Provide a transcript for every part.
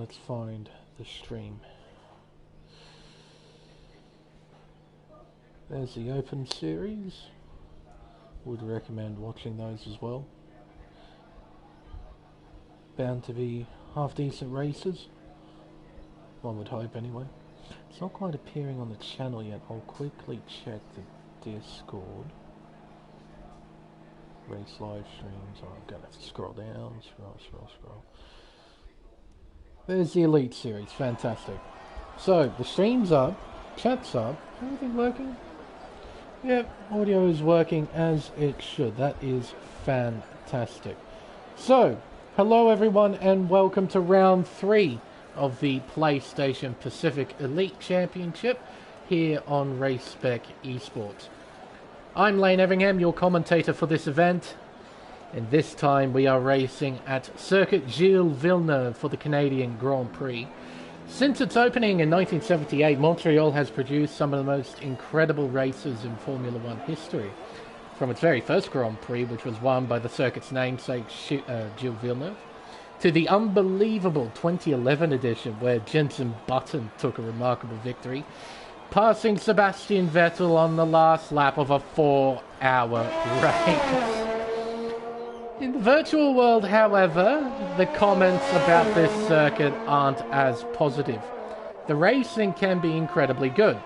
let's find the stream. There's the Open Series. Would recommend watching those as well. Bound to be half-decent races. One would hope anyway. It's not quite appearing on the channel yet. I'll quickly check the Discord. Race live streams. Oh, I'm going to have to scroll down. Scroll. There's the Elite Series. Fantastic. So, the stream's up. Chat's up. Everything working? Yep, audio is working as it should. That is fantastic. So, hello everyone and welcome to round 3 of the PlayStation Pacific Elite Championship here on Race Spec Esports. I'm Lane Everingham, your commentator for this event, and this time we are racing at Circuit Gilles Villeneuve for the Canadian Grand Prix. Since its opening in 1978, Montreal has produced some of the most incredible races in Formula One history. From its very first Grand Prix, which was won by the circuit's namesake Gilles Villeneuve, to the unbelievable 2011 edition where Jenson Button took a remarkable victory, passing Sebastian Vettel on the last lap of a 4-hour race. In the virtual world, however, the comments about this circuit aren't as positive. The racing can be incredibly good.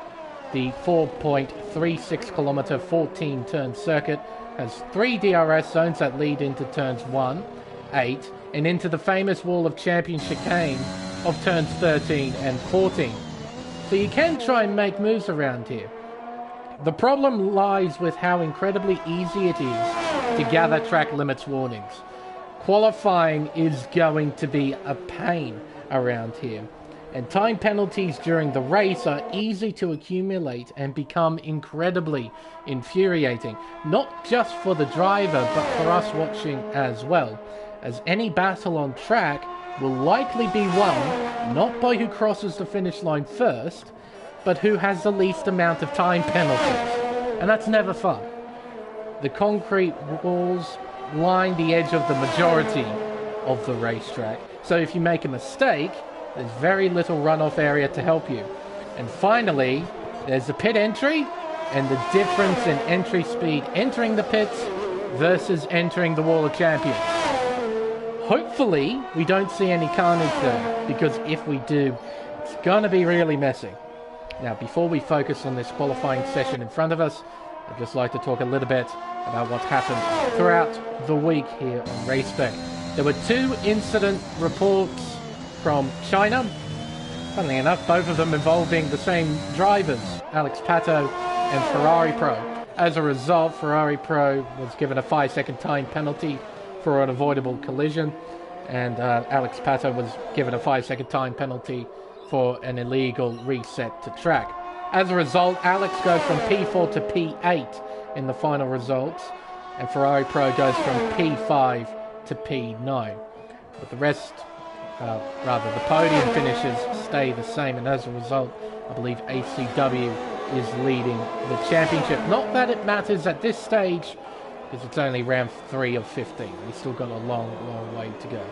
The 4.36 kilometre 14-turn circuit has 3 DRS zones that lead into turns 1, 8, and into the famous wall of champion chicane of turns 13 and 14. So you can try and make moves around here. The problem lies with how incredibly easy it is to gather track limits warnings. Qualifying is going to be a pain around here, and time penalties during the race are easy to accumulate and become incredibly infuriating, not just for the driver but for us watching as well, as any battle on track will likely be won not by who crosses the finish line first, but who has the least amount of time penalties, and that's never fun. The concrete walls line the edge of the majority of the racetrack, so if you make a mistake, there's very little runoff area to help you. And finally, there's the pit entry, and the difference in entry speed entering the pits versus entering the Wall of Champions. Hopefully, we don't see any carnage there, because if we do, it's gonna be really messy. Now, before we focus on this qualifying session in front of us, I'd just like to talk a little bit about what's happened throughout the week here on RaceSpec. There were 2 incident reports from China, funnily enough, both of them involving the same drivers, Alex Pato and Ferrari Pro. As a result, Ferrari Pro was given a 5-second time penalty for an avoidable collision, and Alex Pato was given a 5-second time penalty for an illegal reset to track. As a result, Alex goes from P4 to P8 in the final results, and Ferrari Pro goes from P5 to P9. But the rest, the podium finishes stay the same, and as a result, I believe ACW is leading the championship. Not that it matters at this stage, because it's only round 3 of 15. We've still got a long, long way to go.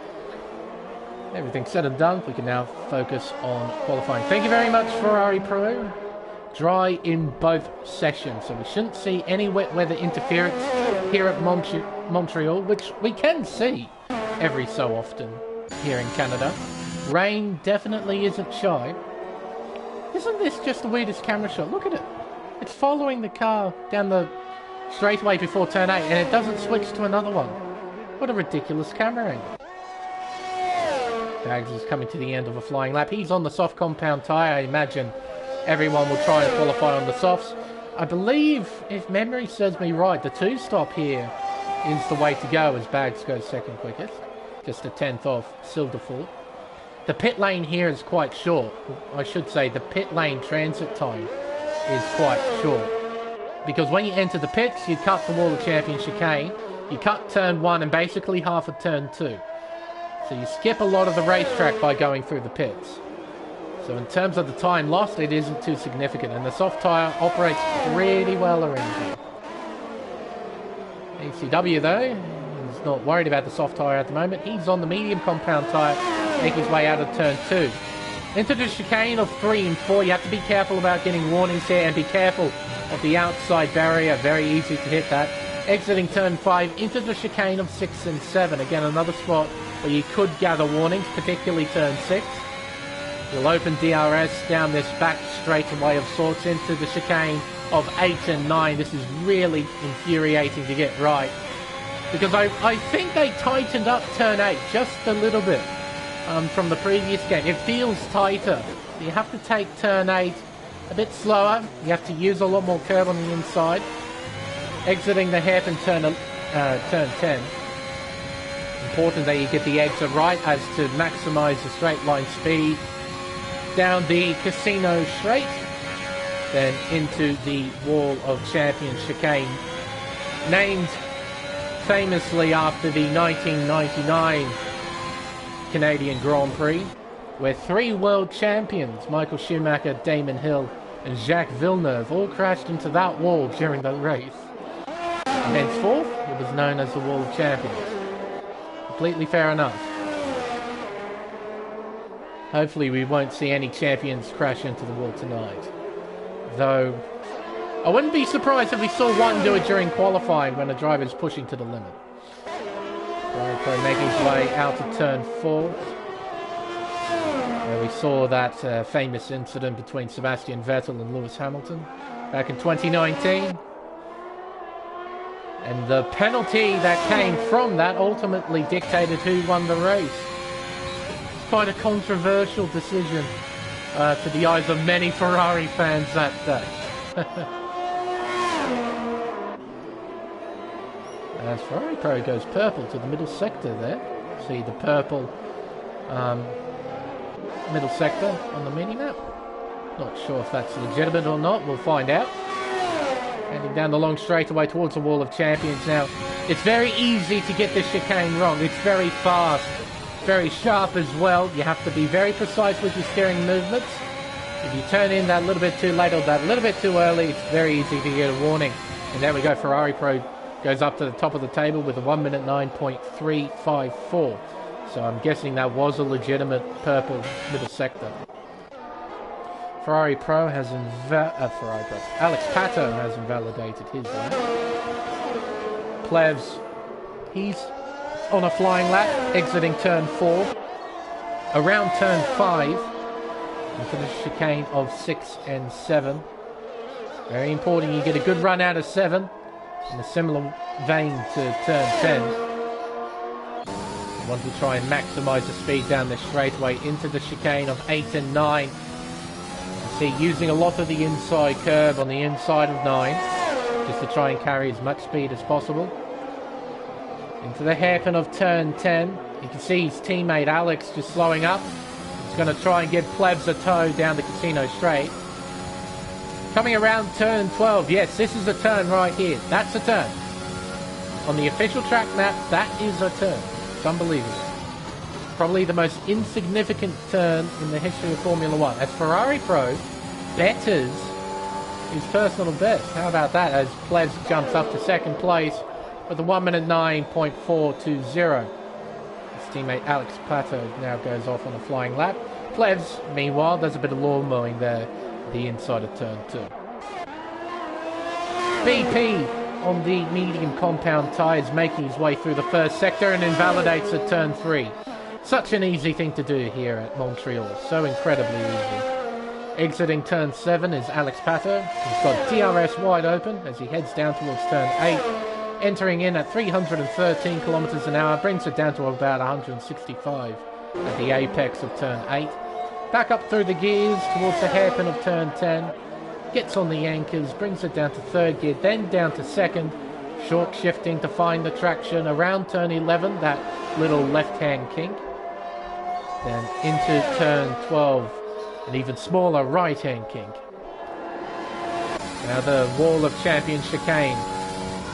Everything said and done, we can now focus on qualifying. Thank you very much, Ferrari Pro. Dry in both sessions, so we shouldn't see any wet weather interference here at Montreal, which we can see every so often here in Canada. Rain definitely isn't shy. Isn't this just the weirdest camera shot? Look at it. It's following the car down the straightaway before turn 8, and it doesn't switch to another one. What a ridiculous camera angle. Bags is coming to the end of a flying lap. He's on the soft compound tyre. I imagine everyone will try and qualify on the softs. I believe, if memory serves me right, the 2-stop here is the way to go as Bags goes second quickest. Just a 10th off Silverstone. The pit lane here is quite short. I should say the pit lane transit time is quite short. Because when you enter the pits, you cut the Wall of Champion chicane, you cut turn 1 and basically half of turn 2. So you skip a lot of the racetrack by going through the pits. So in terms of the time lost, it isn't too significant, and the soft tyre operates pretty well around here. ACW though, is not worried about the soft tyre at the moment. He's on the medium compound tyre, make his way out of turn 2. Into the chicane of 3 and 4. You have to be careful about getting warnings here and be careful of the outside barrier. Very easy to hit that. Exiting turn 5 into the chicane of 6 and 7. Again, another spot where you could gather warnings, particularly turn 6. You'll open DRS down this back straightaway of sorts into the chicane of 8 and 9. This is really infuriating to get right, because I think they tightened up turn 8 just a little bit. From the previous game. It feels tighter. You have to take turn 8 a bit slower. You have to use a lot more curb on the inside. Exiting the hairpin turn 10. Important that you get the exit right as to maximise the straight line speed. Down the casino straight. Then into the Wall of Champions chicane. Named famously after the 1999 Canadian Grand Prix, where 3 world champions, Michael Schumacher, Damon Hill and Jacques Villeneuve, all crashed into that wall during the race. And henceforth, it was known as the Wall of Champions. Completely fair enough. Hopefully we won't see any champions crash into the wall tonight. Though, I wouldn't be surprised if we saw one do it during qualifying when a driver is pushing to the limit. Pro making his way out of turn 4. Where we saw that famous incident between Sebastian Vettel and Lewis Hamilton back in 2019. And the penalty that came from that ultimately dictated who won the race. Quite a controversial decision to the eyes of many Ferrari fans that day. As Ferrari Pro goes purple to the middle sector there. See the purple middle sector on the mini-map. Not sure if that's legitimate or not. We'll find out. Heading down the long straightaway towards the Wall of Champions now. It's very easy to get this chicane wrong. It's very fast. Very sharp as well. You have to be very precise with your steering movements. If you turn in that little bit too late or that little bit too early, it's very easy to get a warning. And there we go. Ferrari Pro goes up to the top of the table with a 1 minute 9.354. So I'm guessing that was a legitimate purple middle sector. Ferrari Pro has Alex Pato has invalidated his lap. Plevs, he's on a flying lap, exiting turn 4. Around turn 5, into the chicane of 6 and 7. Very important you get a good run out of 7. In a similar vein to turn 10. You want to try and maximise the speed down the straightaway into the chicane of 8 and 9. You see, using a lot of the inside curve on the inside of 9, just to try and carry as much speed as possible. Into the hairpin of turn 10. You can see his teammate Alex just slowing up. He's going to try and give Plebs a tow down the casino straight. Coming around turn 12. Yes, this is a turn right here. That's a turn. On the official track map, that is a turn. It's unbelievable. Probably the most insignificant turn in the history of Formula 1. As Ferrari Pro betters his personal best. How about that, as Plebs jumps up to second place with a 1 minute 9.420. His teammate Alex Pato now goes off on a flying lap. Plebs, meanwhile, does a bit of lawn mowing there, the inside of turn 2. BP on the medium compound tyres, making his way through the first sector and invalidates at turn 3. Such an easy thing to do here at Montreal, so incredibly easy. Exiting turn 7 is Alex Pato. He's got DRS wide open as he heads down towards turn 8. Entering in at 313 kilometers an hour, brings it down to about 165 at the apex of turn 8. Back up through the gears towards the hairpin of turn 10. Gets on the anchors, brings it down to third gear, then down to second. Short shifting to find the traction around turn 11, that little left-hand kink. Then into turn 12, an even smaller right-hand kink. Now the Wall of Champions chicane.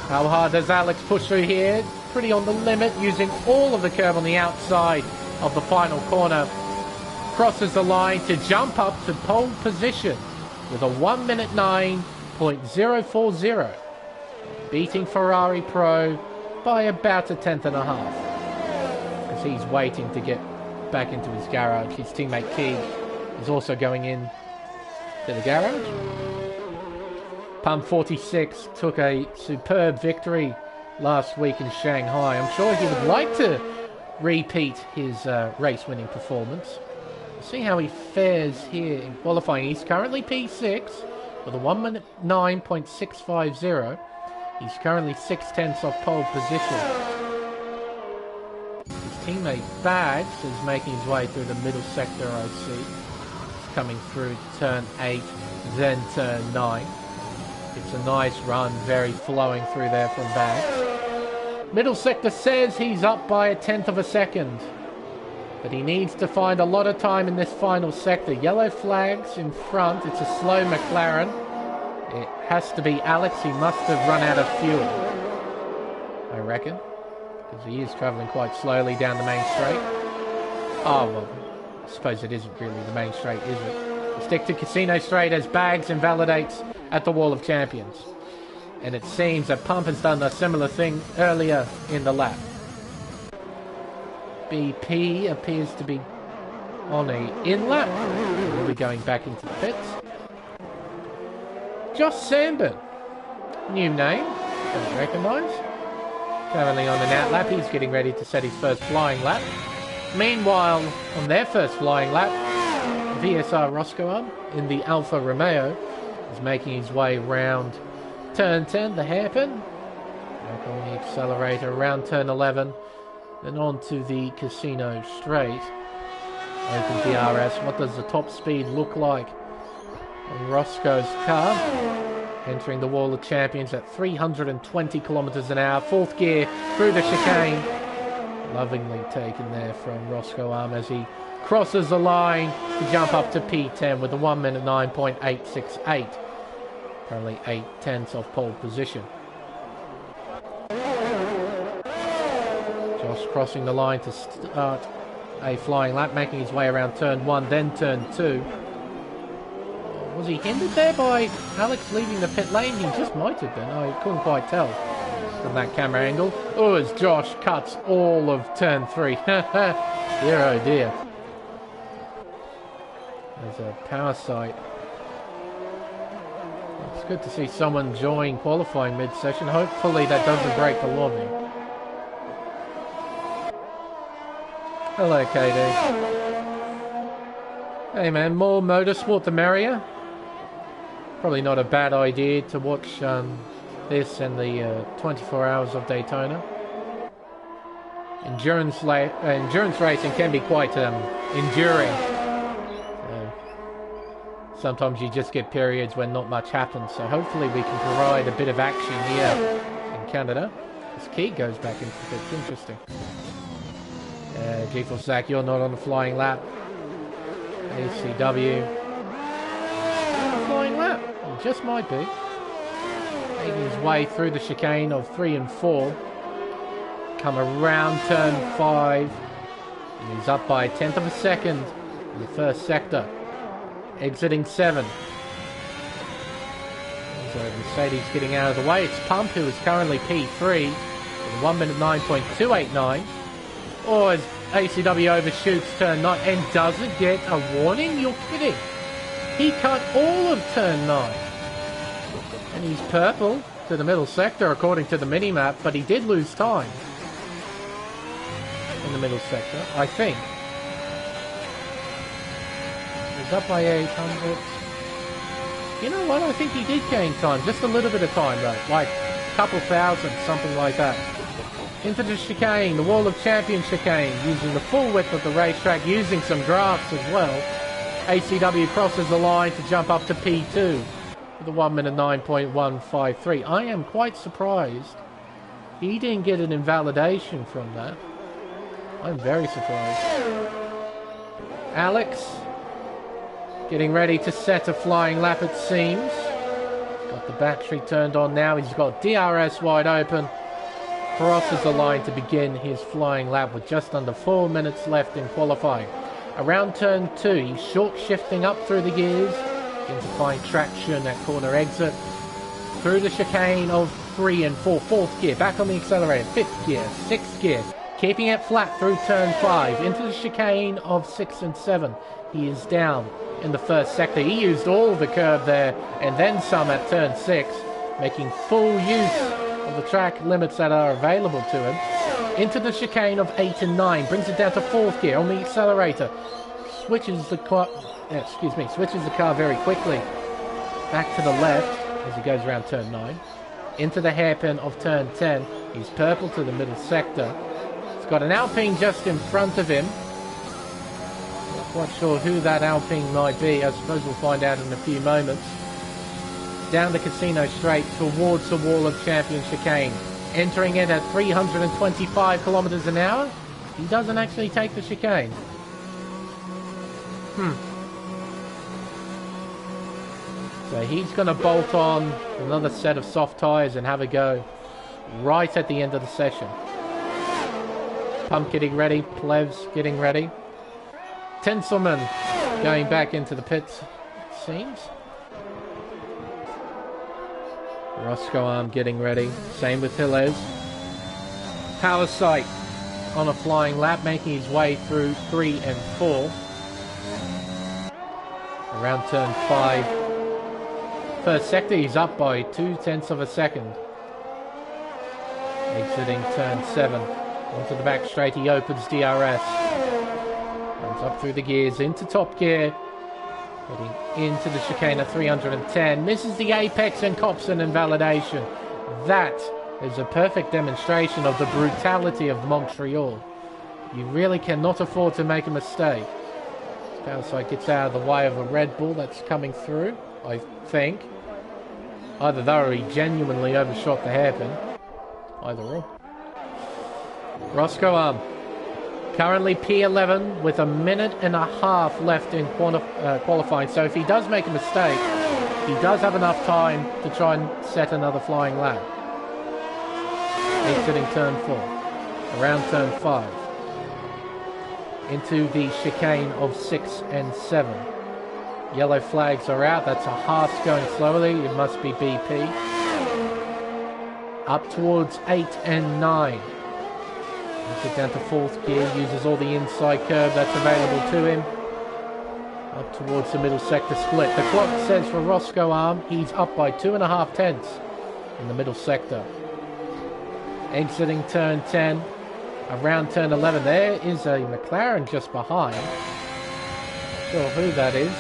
How hard does Alex push through here? Pretty on the limit, using all of the curve on the outside of the final corner. Crosses the line to jump up to pole position with a 1 minute 9.040. Beating Ferrari Pro by about a tenth and a half. As he's waiting to get back into his garage. His teammate Keeg is also going in to the garage. Pump 46 took a superb victory last week in Shanghai. I'm sure he would like to repeat his race-winning performance. We'll see how he fares here in qualifying. He's currently P6 with a 1 minute 9.650. He's currently 6/10 off pole position. His teammate Bags is making his way through the middle sector, I see. He's coming through turn 8, then turn 9. It's a nice run, very flowing through there from Bags. Middle sector says he's up by 1/10 of a second. But he needs to find a lot of time in this final sector. Yellow flags in front. It's a slow McLaren. It has to be Alex. He must have run out of fuel, I reckon. Because he is travelling quite slowly down the main straight. Oh, well, I suppose it isn't really the main straight, is it? We stick to Casino Straight as Bags invalidates at the Wall of Champions. And it seems that Pump has done a similar thing earlier in the lap. BP appears to be on a in-lap. We'll be going back into the pits. Josh Sandburn. New name. Don't recognise. Currently on an out lap. He's getting ready to set his first flying lap. Meanwhile, on their first flying lap, VSR Roscoe in the Alfa Romeo is making his way round turn 10, the hairpin. Back on the accelerator around turn 11. Then on to the Casino Straight. Open DRS. What does the top speed look like on Roscoe's car? Entering the Wall of Champions at 320 kilometers an hour. Fourth gear through the chicane. Lovingly taken there from Roscoe as he crosses the line to jump up to P10 with a 1 minute 9.868. Currently 8/10 off pole position. Crossing the line to start a flying lap, making his way around turn 1, then turn 2. Was he hindered there by Alex leaving the pit lane? He just might have been. I couldn't quite tell from that camera angle. Oh, as Josh cuts all of turn 3. Dear oh dear. There's a power sight. It's good to see someone join qualifying mid-session. Hopefully that doesn't break the lobby. Hello, KD. Hey man, more motorsport the merrier. Probably not a bad idea to watch this and the 24 hours of Daytona. Endurance racing can be quite enduring. Sometimes you just get periods when not much happens, so hopefully we can provide a bit of action here in Canada. This key goes back into the pits. Interesting. G-Force Zach, you're not on the flying lap. ACW. Flying lap. It just might be. Making his way through the chicane of 3 and 4. Come around turn 5. And he's up by 1/10 of a second in the first sector. Exiting 7. So Mercedes getting out of the way. It's Pump, who is currently P3 with 1 minute 9.289. Or as ACW overshoots turn 9 and doesn't get a warning? You're kidding. He cut all of turn 9. And he's purple to the middle sector according to the minimap, but he did lose time in the middle sector, I think. He's up by 800. You know what? I think he did gain time. Just a little bit of time though. Like a couple thousand, something like that. Into the chicane, the Wall of Champions chicane, using the full width of the racetrack, using some drafts as well. ACW crosses the line to jump up to P2 with a 1 minute 9.153. I am quite surprised he didn't get an invalidation from that. I'm very surprised. Alex, getting ready to set a flying lap it seems. Got the battery turned on now, he's got DRS wide open. Crosses the line to begin his flying lap with just under 4 minutes left in qualifying. Around turn 2, he's short shifting up through the gears, into find traction at corner exit. Through the chicane of 3 and 4, 4th gear, back on the accelerator, 5th gear, 6th gear, keeping it flat through turn 5, into the chicane of 6 and 7. He is down in the first sector. He used all the curb there and then some at turn 6, making full use of the track limits that are available to him. Into the chicane of 8 and 9, brings it down to 4th gear on the accelerator. Switches the car very quickly back to the left as he goes around turn 9. Into the hairpin of turn 10. He's purple to the middle sector. He's got an Alpine just in front of him. Not quite sure who that Alpine might be. I suppose we'll find out in a few moments. Down the Casino Straight towards the Wall of Champions chicane. Entering it at 325 kilometers an hour. He doesn't actually take the chicane. So he's going to bolt on another set of soft tyres and have a go right at the end of the session. Pump getting ready, Plevs getting ready. Tinselman going back into the pits, it seems. Roscoe Arm getting ready, same with Hillez. Power Sight on a flying lap, making his way through 3 and 4. Around turn 5. First sector, he's up by 0.2 of a second. Exiting turn 7. Onto the back straight, he opens DRS. Runs up through the gears, into top gear. Heading into the chicane at 310. Misses the apex and cops an invalidation. That is a perfect demonstration of the brutality of Montreal. You really cannot afford to make a mistake. Powerside gets out of the way of a Red Bull that's coming through, I think. Either that or he genuinely overshot the hairpin. Either or. Roscoe Arm. Currently P11 with 1.5 minutes left in qualifying. So if he does make a mistake, he does have enough time to try and set another flying lap. Exiting turn 4. Around turn 5. Into the chicane of 6 and 7. Yellow flags are out. That's a Haas going slowly. It must be BP. Up towards 8 and 9. Get down to 4th gear. Uses all the inside curve that's available to him. Up towards the middle sector split. The clock says for Roscoe Arm, he's up by 2.5 tenths in the middle sector. Exiting turn 10. Around turn 11, there is a McLaren just behind. Not sure who that is.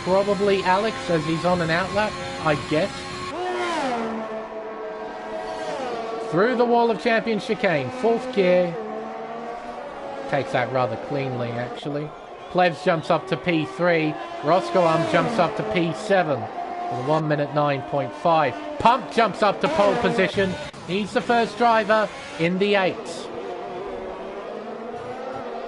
Probably Alex, as he's on an outlap, I guess. Through the Wall of Champions chicane, 4th gear. Takes that rather cleanly, actually. Plevs jumps up to P3. Roscoe Arm jumps up to P7 with a 1 minute 9.5. Pump jumps up to pole position. He's the first driver in the 8s.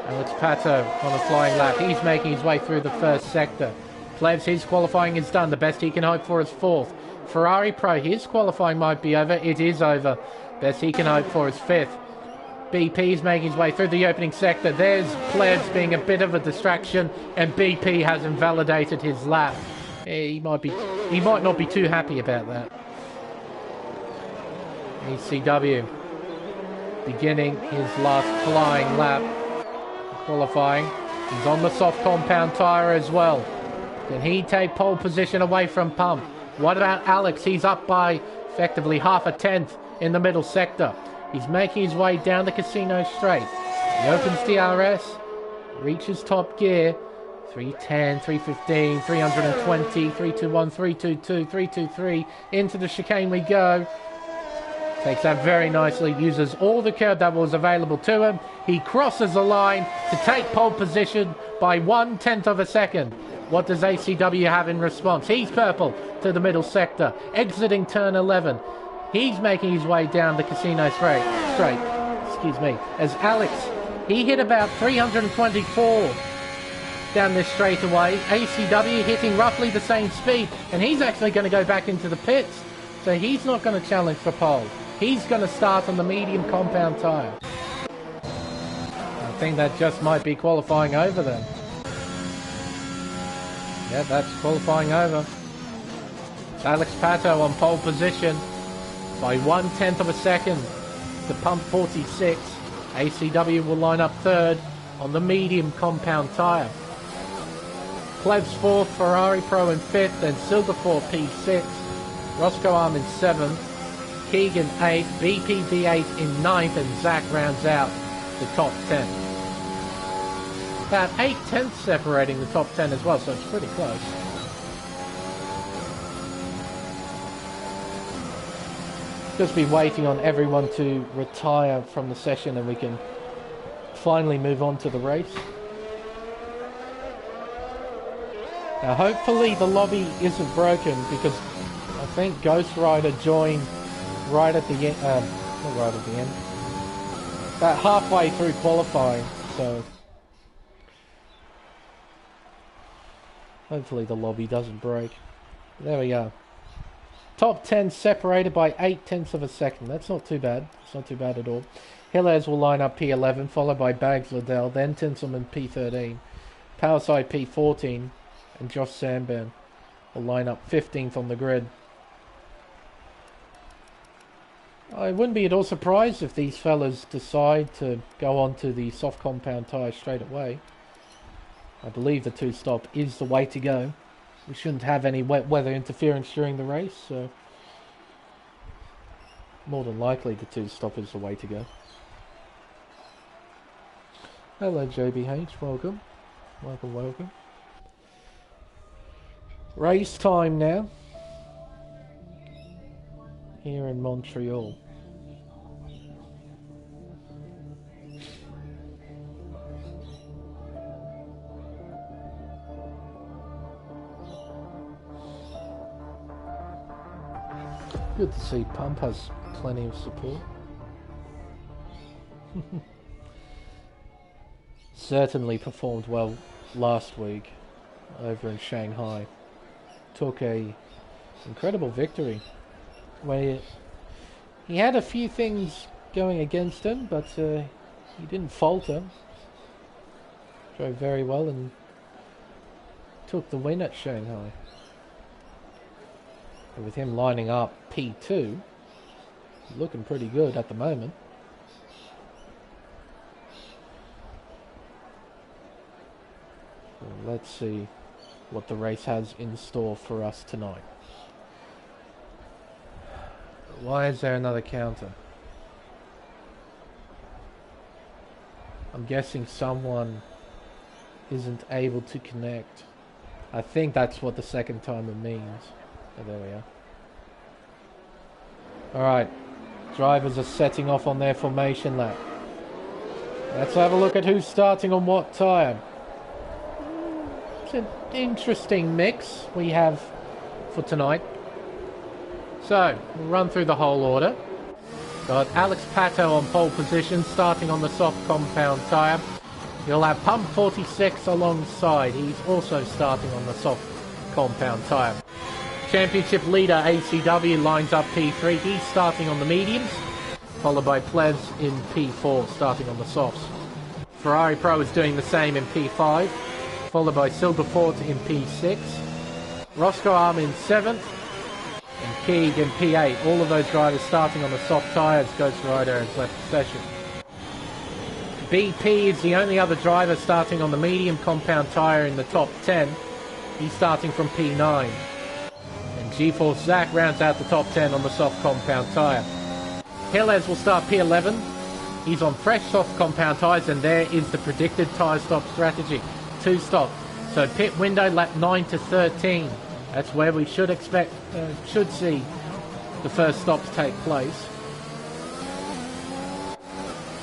Alex Pato on a flying lap. He's making his way through the first sector. Plevs, his qualifying is done. The best he can hope for is 4th. Ferrari Pro, his qualifying might be over. It is over. Best he can hope for is 5th. BP's making his way through the opening sector. There's Plevs being a bit of a distraction, and BP has invalidated his lap. He might not be too happy about that. ECW beginning his last flying lap. Qualifying. He's on the soft compound tyre as well. Can he take pole position away from Pump? What about Alex? He's up by effectively 0.5 tenth in the middle sector. He's making his way down the Casino Straight. He opens DRS, reaches top gear. 310, 315, 320, 321, 322, 323. Into the chicane we go. Takes that very nicely, uses all the curb that was available to him. He crosses the line to take pole position by 1/10 of a second. What does ACW have in response? He's purple to the middle sector, exiting turn 11. He's making his way down the Casino Straight. As Alex, he hit about 324 down this straightaway. ACW hitting roughly the same speed, and he's actually going to go back into the pits. So he's not going to challenge for pole. He's going to start on the medium compound tyre. I think that just might be qualifying over then. Yeah, that's qualifying over. It's Alex Pato on pole position by 1/10 of a second. to pump 46. ACW will line up third on the medium compound tyre. Plebs 4th, Ferrari Pro in 5th, then Silverstone P6, Roscoe Arm in 7th, Keegan 8th, BPV8 in 9th, and Zach rounds out the top 10. About 8/10 separating the top 10 as well, so it's pretty close. Just been waiting on everyone to retire from the session and we can finally move on to the race. Now hopefully the lobby isn't broken, because I think Ghost Rider joined right at the end, not right at the end, about halfway through qualifying, so hopefully the lobby doesn't break. There we go. Top 10 separated by 8/10 of a second. That's not too bad. It's not too bad at all. Hillers will line up P11, followed by Bags Liddell, then Tinselman P13, Powerside P14, and Josh Sandburn will line up 15th on the grid. I wouldn't be at all surprised if these fellas decide to go on to the soft compound tyre straight away. I believe the two-stop is the way to go. We shouldn't have any wet weather interference during the race, so more than likely the two-stop is the way to go. Hello JBH, welcome. Welcome, welcome. Race time now here in Montreal. Good to see Pump has plenty of support. Certainly performed well last week over in Shanghai. Took a incredible victory where he had a few things going against him, but he didn't falter. Drove very well and took the win at Shanghai. And with him lining up P2, looking pretty good at the moment. So let's see what the race has in store for us tonight. Why is there another counter? I'm guessing someone isn't able to connect. I think that's what the second timer means. Oh, there we are. Alright, drivers are setting off on their formation lap. Let's have a look at who's starting on what tyre. It's an interesting mix we have for tonight. So, we'll run through the whole order. Got Alex Pato on pole position, starting on the soft compound tyre. You'll have Pump 46 alongside. He's also starting on the soft compound tyre. Championship leader ACW lines up P3. He's starting on the mediums, followed by Plebs in P4, starting on the softs. Ferrari Pro is doing the same in P5, followed by Silverfort in P6. Roscoe Arm in 7th, and Keeg in P8. All of those drivers starting on the soft tyres. Ghost Rider has left the session. BP is the only other driver starting on the medium compound tyre in the top 10. He's starting from P9. G-Force Zach rounds out the top 10 on the soft compound tyre. Hillez will start P11. He's on fresh soft compound tyres, and there is the predicted tyre stop strategy. Two stop. So pit window lap 9 to 13. That's where we should see the first stops take place.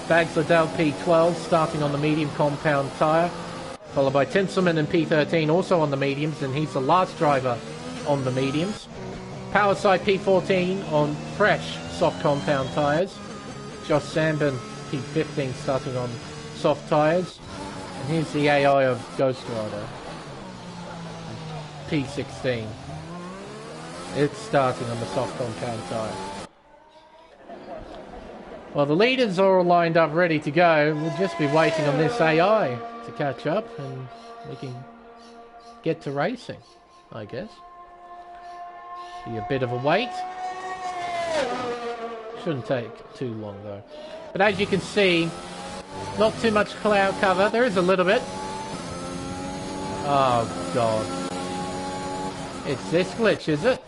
Bags Liddell P12 starting on the medium compound tyre, followed by Tinselman in P13 also on the mediums, and he's the last driver on the mediums. Powerside P14 on fresh soft compound tyres. Josh Sandburn P15 starting on soft tyres. And here's the AI of Ghost Rider. P16. It's starting on the soft compound tyre. Well, the leaders are all lined up ready to go. We'll just be waiting on this AI to catch up and we can get to racing, I guess. Be a bit of a wait. shouldn't take too long though. But as you can see, not too much cloud cover. There is a little bit. Oh god. It's this glitch, is it?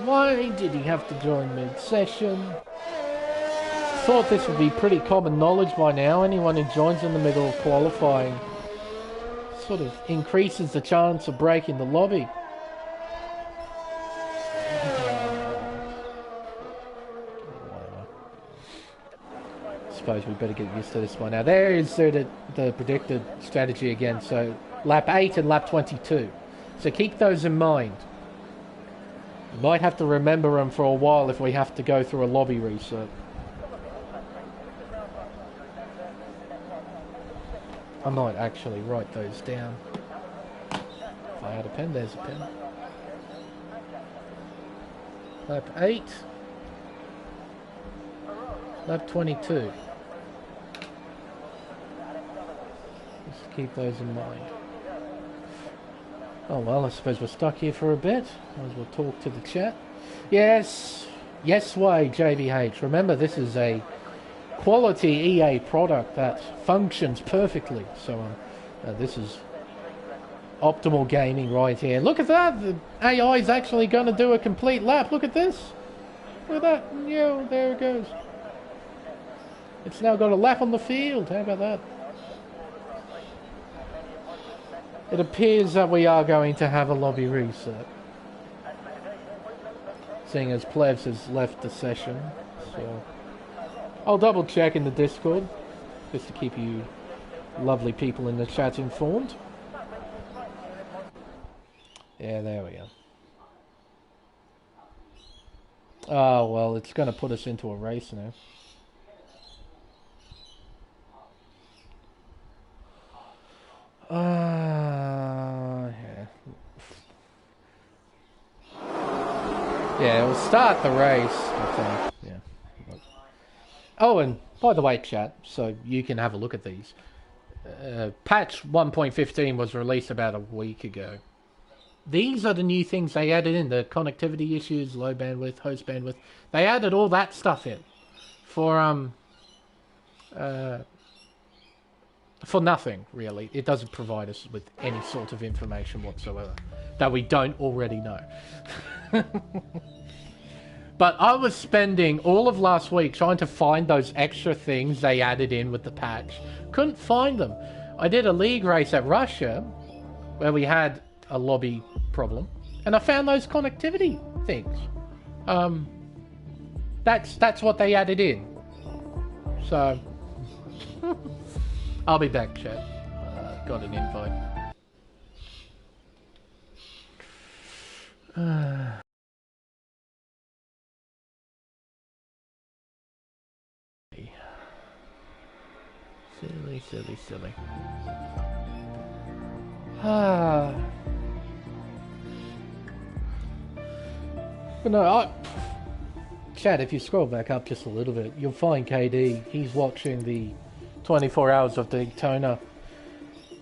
Why did he have to join mid-session? Thought this would be pretty common knowledge by now. Anyone who joins in the middle of qualifying sort of increases the chance of breaking the lobby. Suppose we better get used to this one now. There is the predicted strategy again. So lap 8 and lap 22. So keep those in mind. You might have to remember them for a while if we have to go through a lobby reset. I might actually write those down. If I had a pen, there's a pen. Lap 8. Lap 22. Just keep those in mind. Oh well, I suppose we're stuck here for a bit. Might as well talk to the chat. Yes, yes way, JBH. Remember, this is a quality EA product that functions perfectly. So this is optimal gaming right here. Look at that! The AI is actually going to do a complete lap. Look at this. Look at that. Yeah, there it goes. It's now got a lap on the field. How about that? It appears that we are going to have a lobby reset, seeing as Plebs has left the session. So I'll double check in the Discord just to keep you lovely people in the chat informed. Yeah, there we go. Oh well, it's going to put us into a race now. Yeah. Yeah, we'll start the race, I think. Yeah. Oh, and by the way, chat, so you can have a look at these. Patch 1.15 was released about a week ago. These are the new things they added in. The connectivity issues, low bandwidth, host bandwidth. They added all that stuff in. For nothing, really. It doesn't provide us with any sort of information whatsoever that we don't already know. But I was spending all of last week trying to find those extra things they added in with the patch. Couldn't find them. I did a league race at Russia where we had a lobby problem, and I found those connectivity things. That's what they added in. So I'll be back, chat. Got an invite. Silly. But no, chat, if you scroll back up just a little bit, you'll find KD. He's watching the 24 Hours of Daytona.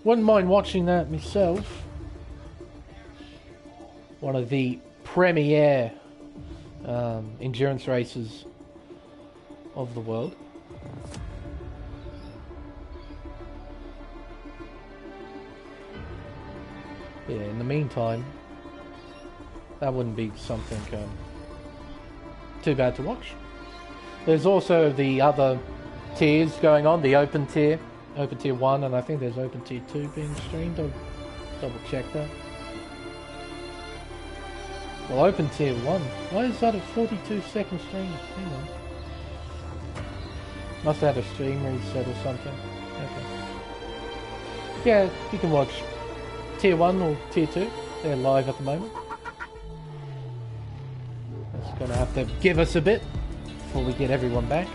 Wouldn't mind watching that myself. One of the premier endurance races of the world. Yeah, in the meantime, that wouldn't be something too bad to watch. There's also the other tiers going on, the open tier 1, and I think there's open tier 2 being streamed. I'll double check that. Well, open tier 1, why is that a 42-second stream? Hang on. Must have had a stream reset or something. Okay. Yeah, you can watch tier 1 or tier 2. They're live at the moment. That's gonna have to give us a bit before we get everyone back.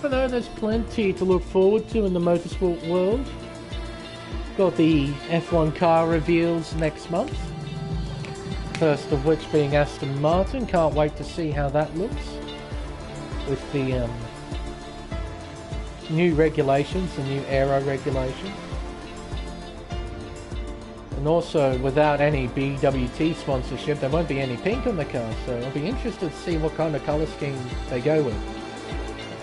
But no, there's plenty to look forward to in the motorsport world. Got the F1 car reveals next month. First of which being Aston Martin. Can't wait to see how that looks. With the new regulations, the new aero regulations. And also, without any BWT sponsorship, there won't be any pink on the car, so I'll be interested to see what kind of colour scheme they go with.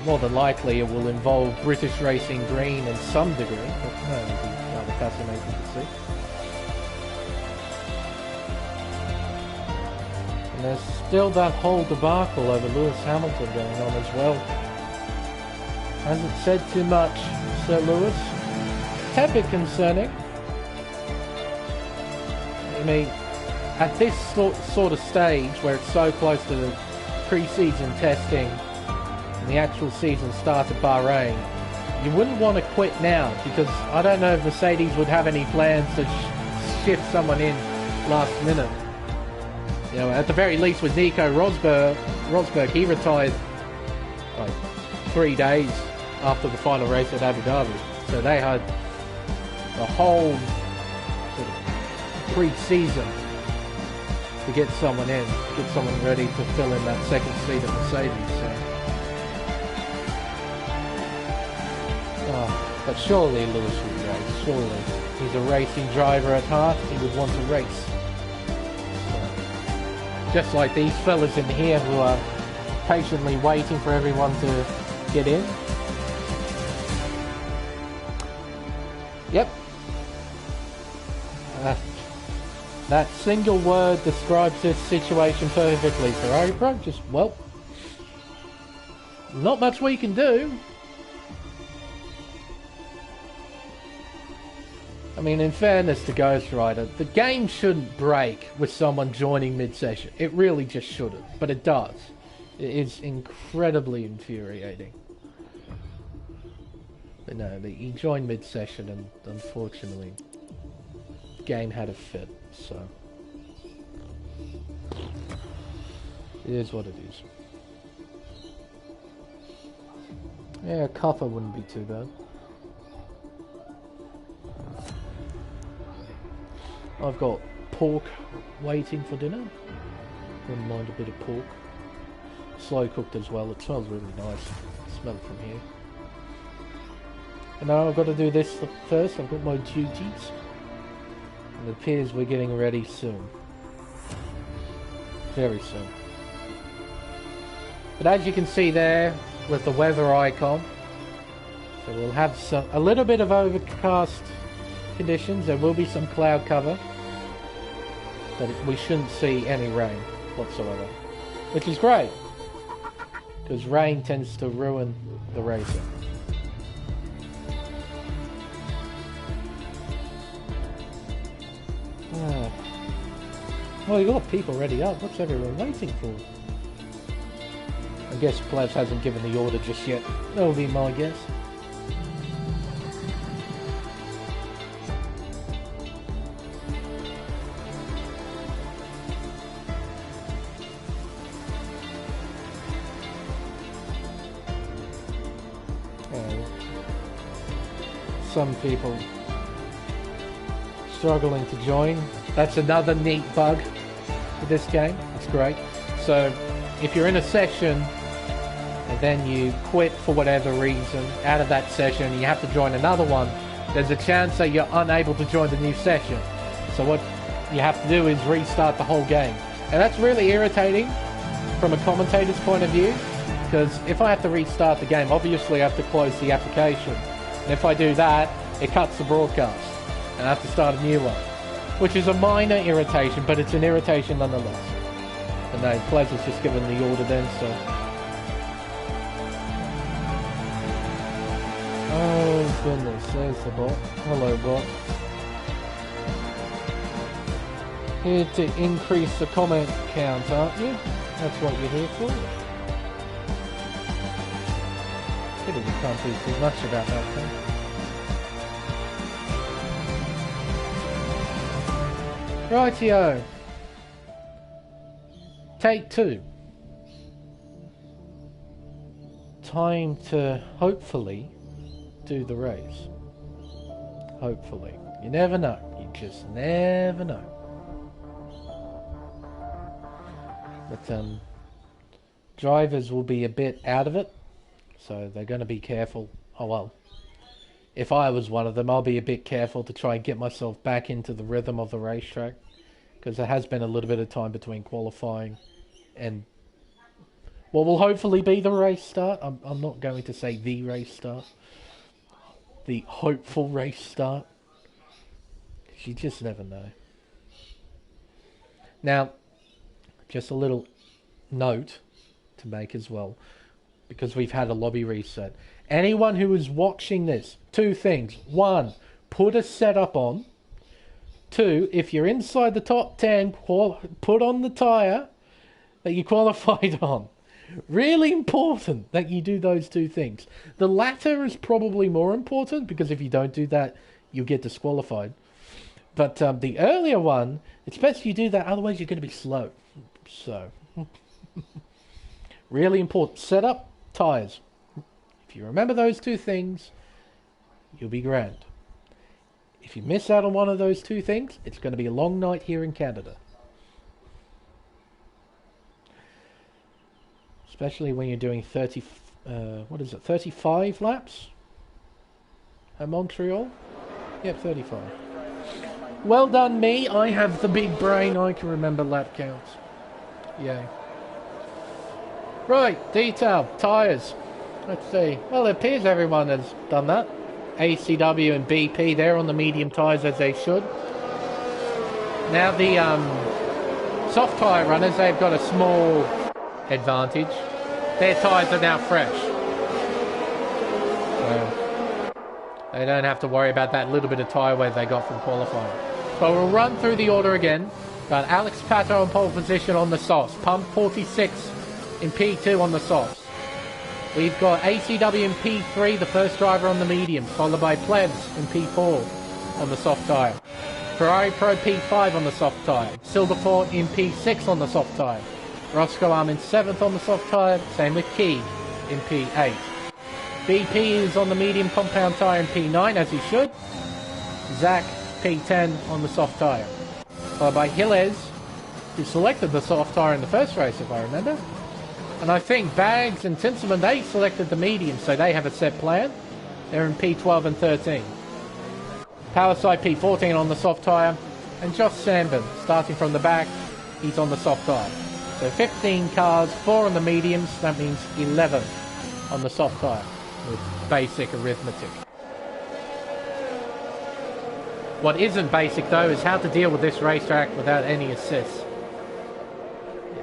More than likely, it will involve British Racing Green in some degree, but no, it'll be rather fascinating to see. And there's still that whole debacle over Lewis Hamilton going on as well. Hasn't said too much, Sir Lewis. It's a bit concerning. I mean, at this sort of stage where it's so close to the pre-season testing and the actual season starts at Bahrain, you wouldn't want to quit now, because I don't know if Mercedes would have any plans to shift someone in last minute. You know, at the very least with Nico Rosberg, he retired like 3 days after the final race at Abu Dhabi, so they had the whole sort of pre-season to get someone in, get someone ready to fill in that second seat at Mercedes. So. Oh, but surely Lewis would race, surely. He's a racing driver at heart, he would want to race. So, just like these fellas in here who are patiently waiting for everyone to get in. Yep. That single word describes this situation perfectly, Ferrari Pro. Just, well, not much we can do. I mean, in fairness to Ghost Rider, the game shouldn't break with someone joining mid-session. It really just shouldn't, but it does. It is incredibly infuriating. But no, he joined mid-session and unfortunately the game had a fit, so it is what it is. Yeah, a cuppa wouldn't be too bad. I've got pork waiting for dinner. Wouldn't mind a bit of pork. Slow cooked as well, it smells really nice. Smell it from here. And now I've got to do this first. I've got my duties. And it appears we're getting ready soon. Very soon. But as you can see there, with the weather icon, so we'll have a little bit of overcast conditions. There will be some cloud cover, but we shouldn't see any rain whatsoever, which is great, because rain tends to ruin the racing. Well, you got people ready up. What's everyone waiting for? I guess Plebs hasn't given the order just yet. That would be my guess. Some people struggling to join. That's another neat bug with this game. It's great. So if you're in a session and then you quit for whatever reason out of that session, you have to join another one, there's a chance that you're unable to join the new session. So what you have to do is restart the whole game. And that's really irritating from a commentator's point of view, because if I have to restart the game, obviously I have to close the application. And if I do that, it cuts the broadcast and I have to start a new one, which is a minor irritation, but it's an irritation nonetheless. And no, Pleasure's just given the order then, so. Oh goodness, there's the bot. Hello bot. Here to increase the comment count, aren't you? That's what you're here for. Pity we can't do too much about that thing. Rightio. Take 2. Time to hopefully do the race. Hopefully. You never know. You just never know. But drivers will be a bit out of it, so they're going to be careful oh well. If I was one of them, I'll be a bit careful to try and get myself back into the rhythm of the racetrack, because there has been a little bit of time between qualifying and what will hopefully be the race start. I'm not going to say the race start. The hopeful race start. You just never know. Now, just a little note to make as well, because we've had a lobby reset. Anyone who is watching this, two things. One, put a setup on. Two, if you're inside the top 10, put on the tyre that you qualified on. Really important that you do those two things. The latter is probably more important, because if you don't do that, you'll get disqualified. But the earlier one, it's best you do that, otherwise you're going to be slow. So, really important. Setup, tyres. If you remember those two things, you'll be grand. If you miss out on one of those two things, it's going to be a long night here in Canada. Especially when you're doing 35 laps at Montreal? Yep, 35. Well done me, I have the big brain, I can remember lap counts. Yay. Right, detail, tyres. Let's see. Well, it appears everyone has done that. ACW and BP, they're on the medium tyres as they should. Now the soft tyre runners, they've got a small advantage. Their tyres are now fresh. So they don't have to worry about that little bit of tyre wear they got from qualifying. But we'll run through the order again. Got Alex Pato in pole position on the softs. Pump 46 in P2 on the softs. We've got ACW in P3, the first driver on the medium, followed by Plebs in P4 on the soft tyre. Ferrari Pro P5 on the soft tyre. Silverstone in P6 on the soft tyre. Roscoe Arm in 7th on the soft tyre, same with Key in P8. BP is on the medium compound tyre in P9, as he should. Zach, P10 on the soft tyre. Followed by Gilles, who selected the soft tyre in the first race, if I remember. And I think Bags and Tinselman, they selected the medium, so they have a set plan. They're in P12 and 13. Powerside P14 on the soft tyre. And Josh Sandburn, starting from the back, he's on the soft tyre. So 15 cars, 4 on the mediums, that means 11 on the soft tyre, with basic arithmetic. What isn't basic, though, is how to deal with this racetrack without any assists.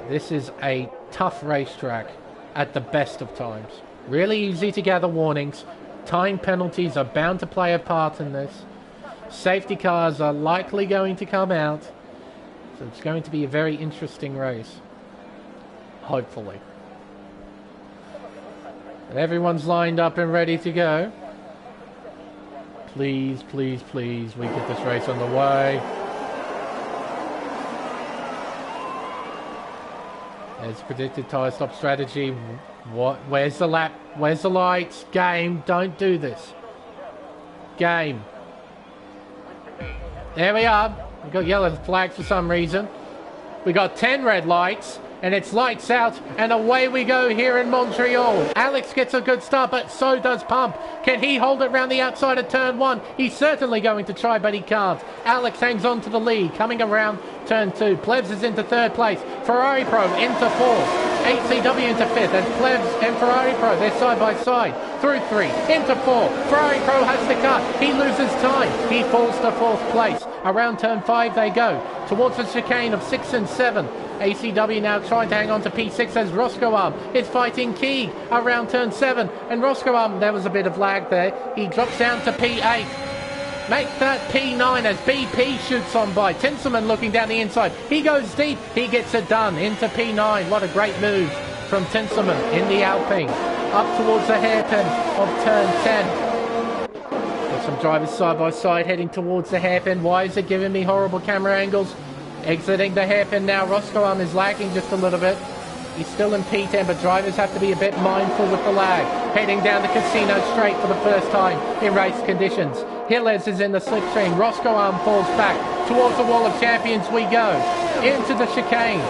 This is a tough racetrack at the best of times. Really easy to gather warnings. Time penalties are bound to play a part in this. Safety cars are likely going to come out. So it's going to be a very interesting race. Hopefully. And everyone's lined up and ready to go. Please, please, please, we get this race on the way. As predicted, tyre stop strategy. What? Where's the lap? Where's the lights? Game, don't do this. Game. There we are. We got yellow flags for some reason. We got 10 red lights. And it's lights out, and away we go here in Montreal. Alex gets a good start, but so does Pump. Can he hold it round the outside of turn 1? He's certainly going to try, but he can't. Alex hangs on to the lead, coming around turn 2. Plebs is into 3rd place. Ferrari Pro into 4th. HCW into 5th, and Plebs and Ferrari Pro, they're side by side. Through 3, into 4. Ferrari Pro has to cut. He loses time. He falls to 4th place. Around turn 5 they go, towards the chicane of 6 and 7. ACW now trying to hang on to P6 as Roscoe Arm is fighting Key around turn 7. And Roscoe Arm, there was a bit of lag there. He drops down to P8. Make that P9 as BP shoots on by. Tinselman looking down the inside. He goes deep. He gets it done into P9. What a great move from Tinselman in the Alpine. Up towards the hairpin of turn 10. Got some drivers side by side heading towards the hairpin. Why is it giving me horrible camera angles? Exiting the hairpin now. Roscoe Arm is lagging just a little bit. He's still in P10, but drivers have to be a bit mindful with the lag. Heading down the casino straight for the first time in race conditions. Gilles is in the slipstream. Roscoe Arm falls back. Towards the wall of champions we go. Into the chicane.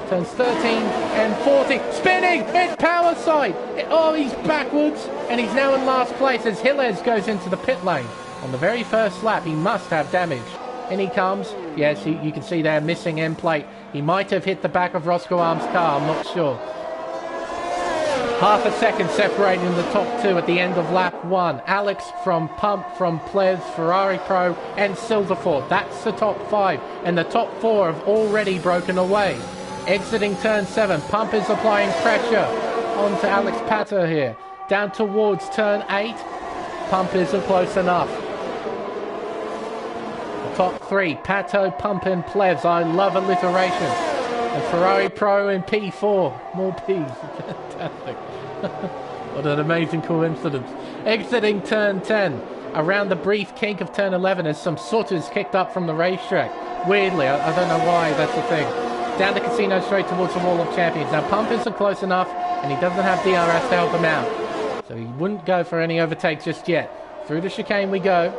Turns 13 and 14. Spinning! It's power side! Oh, he's backwards. And he's now in last place as Gilles goes into the pit lane. On the very first lap, he must have damage. In he comes. Yes, you can see there, missing end plate. He might have hit the back of Roscoe Arm's car, I'm not sure. Half a second separating the top two at the end of lap 1. Alex from Pump, from Plez, Ferrari Pro and Silverford. That's the top 5. And the top 4 have already broken away. Exiting turn 7. Pump is applying pressure onto Alex Pato here. Down towards turn 8. Pump isn't close enough. The top 3. Pato, Pump and Plez. I love alliteration. And Ferrari Pro in P4. More P's. Fantastic. What an amazing coincidence. Exiting turn 10. Around the brief kink of turn 11 as some sooters kicked up from the racetrack. Weirdly, I don't know why that's the thing. Down the casino straight towards the Wall of Champions. Now Pump isn't close enough and he doesn't have DRS to help him out. So he wouldn't go for any overtakes just yet. Through the chicane we go.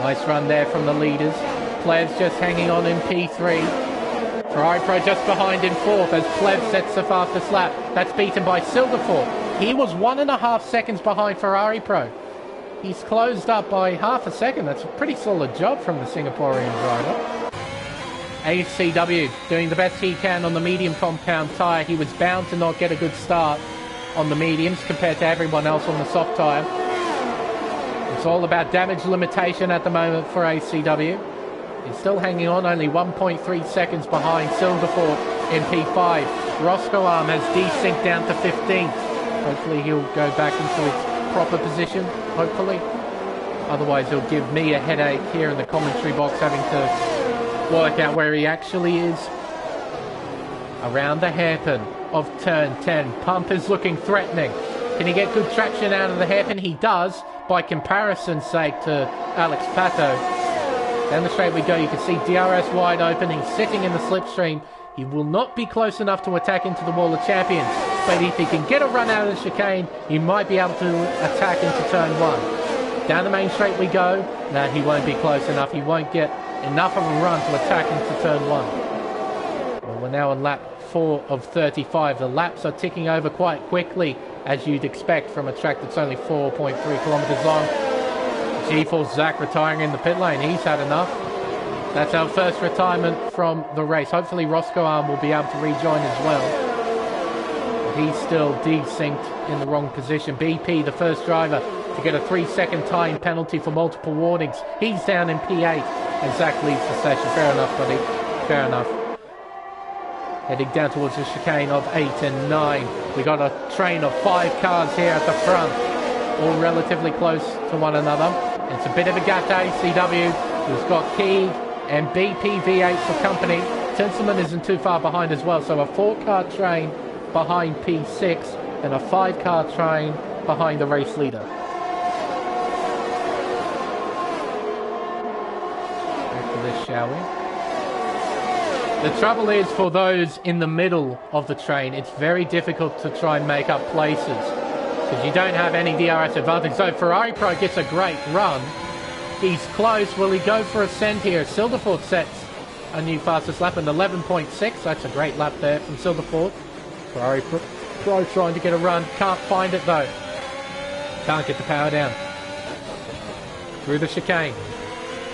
Nice run there from the leaders. Plebs just hanging on in P3. Ferrari Pro just behind in 4th as Pleb sets the fastest lap. That's beaten by Silverford. He was 1.5 seconds behind Ferrari Pro. He's closed up by half a second. That's a pretty solid job from the Singaporean driver. ACW doing the best he can on the medium compound tyre. He was bound to not get a good start on the mediums compared to everyone else on the soft tyre. It's all about damage limitation at the moment for ACW. He's still hanging on, only 1.3 seconds behind Silverford in P5. Roscoe Arm has desynced down to 15th. Hopefully he'll go back into its proper position, hopefully. Otherwise he'll give me a headache here in the commentary box having to work out where he actually is. Around the hairpin of turn 10. Pump is looking threatening. Can he get good traction out of the hairpin? He does, by comparison's sake to Alex Pato. Down the straight we go. You can see DRS wide open. He's sitting in the slipstream. He will not be close enough to attack into the Wall of Champions. But if he can get a run out of the chicane, he might be able to attack into turn 1. Down the main straight we go. No, he won't be close enough. He won't get enough of a run to attack into turn 1. Well, we're now on lap 4 of 35. The laps are ticking over quite quickly, as you'd expect from a track that's only 4.3 kilometers long. G-Force Zach retiring in the pit lane. He's had enough. That's our first retirement from the race. Hopefully Roscoe Arm will be able to rejoin as well. But he's still desynced in the wrong position. BP, the first driver to get a 3-second time penalty for multiple warnings. He's down in P8 and Zach leaves the session. Fair enough, buddy. Fair enough. Heading down towards the chicane of 8 and 9. We got a train of 5 cars here at the front, all relatively close to one another. It's a bit of a gap to ACW, who's got Keeg and BP V8 for company. Tinselman isn't too far behind as well, so a 4-car train behind P6 and a 5-car train behind the race leader. Back to this, shall we? The trouble is, for those in the middle of the train, it's very difficult to try and make up places, because you don't have any DRS advantage. So Ferrari Pro gets a great run. He's close. Will he go for a send here? Silverford sets a new fastest lap in 11.6. That's a great lap there from Silverford. Ferrari Pro trying to get a run. Can't find it though. Can't get the power down. Through the chicane.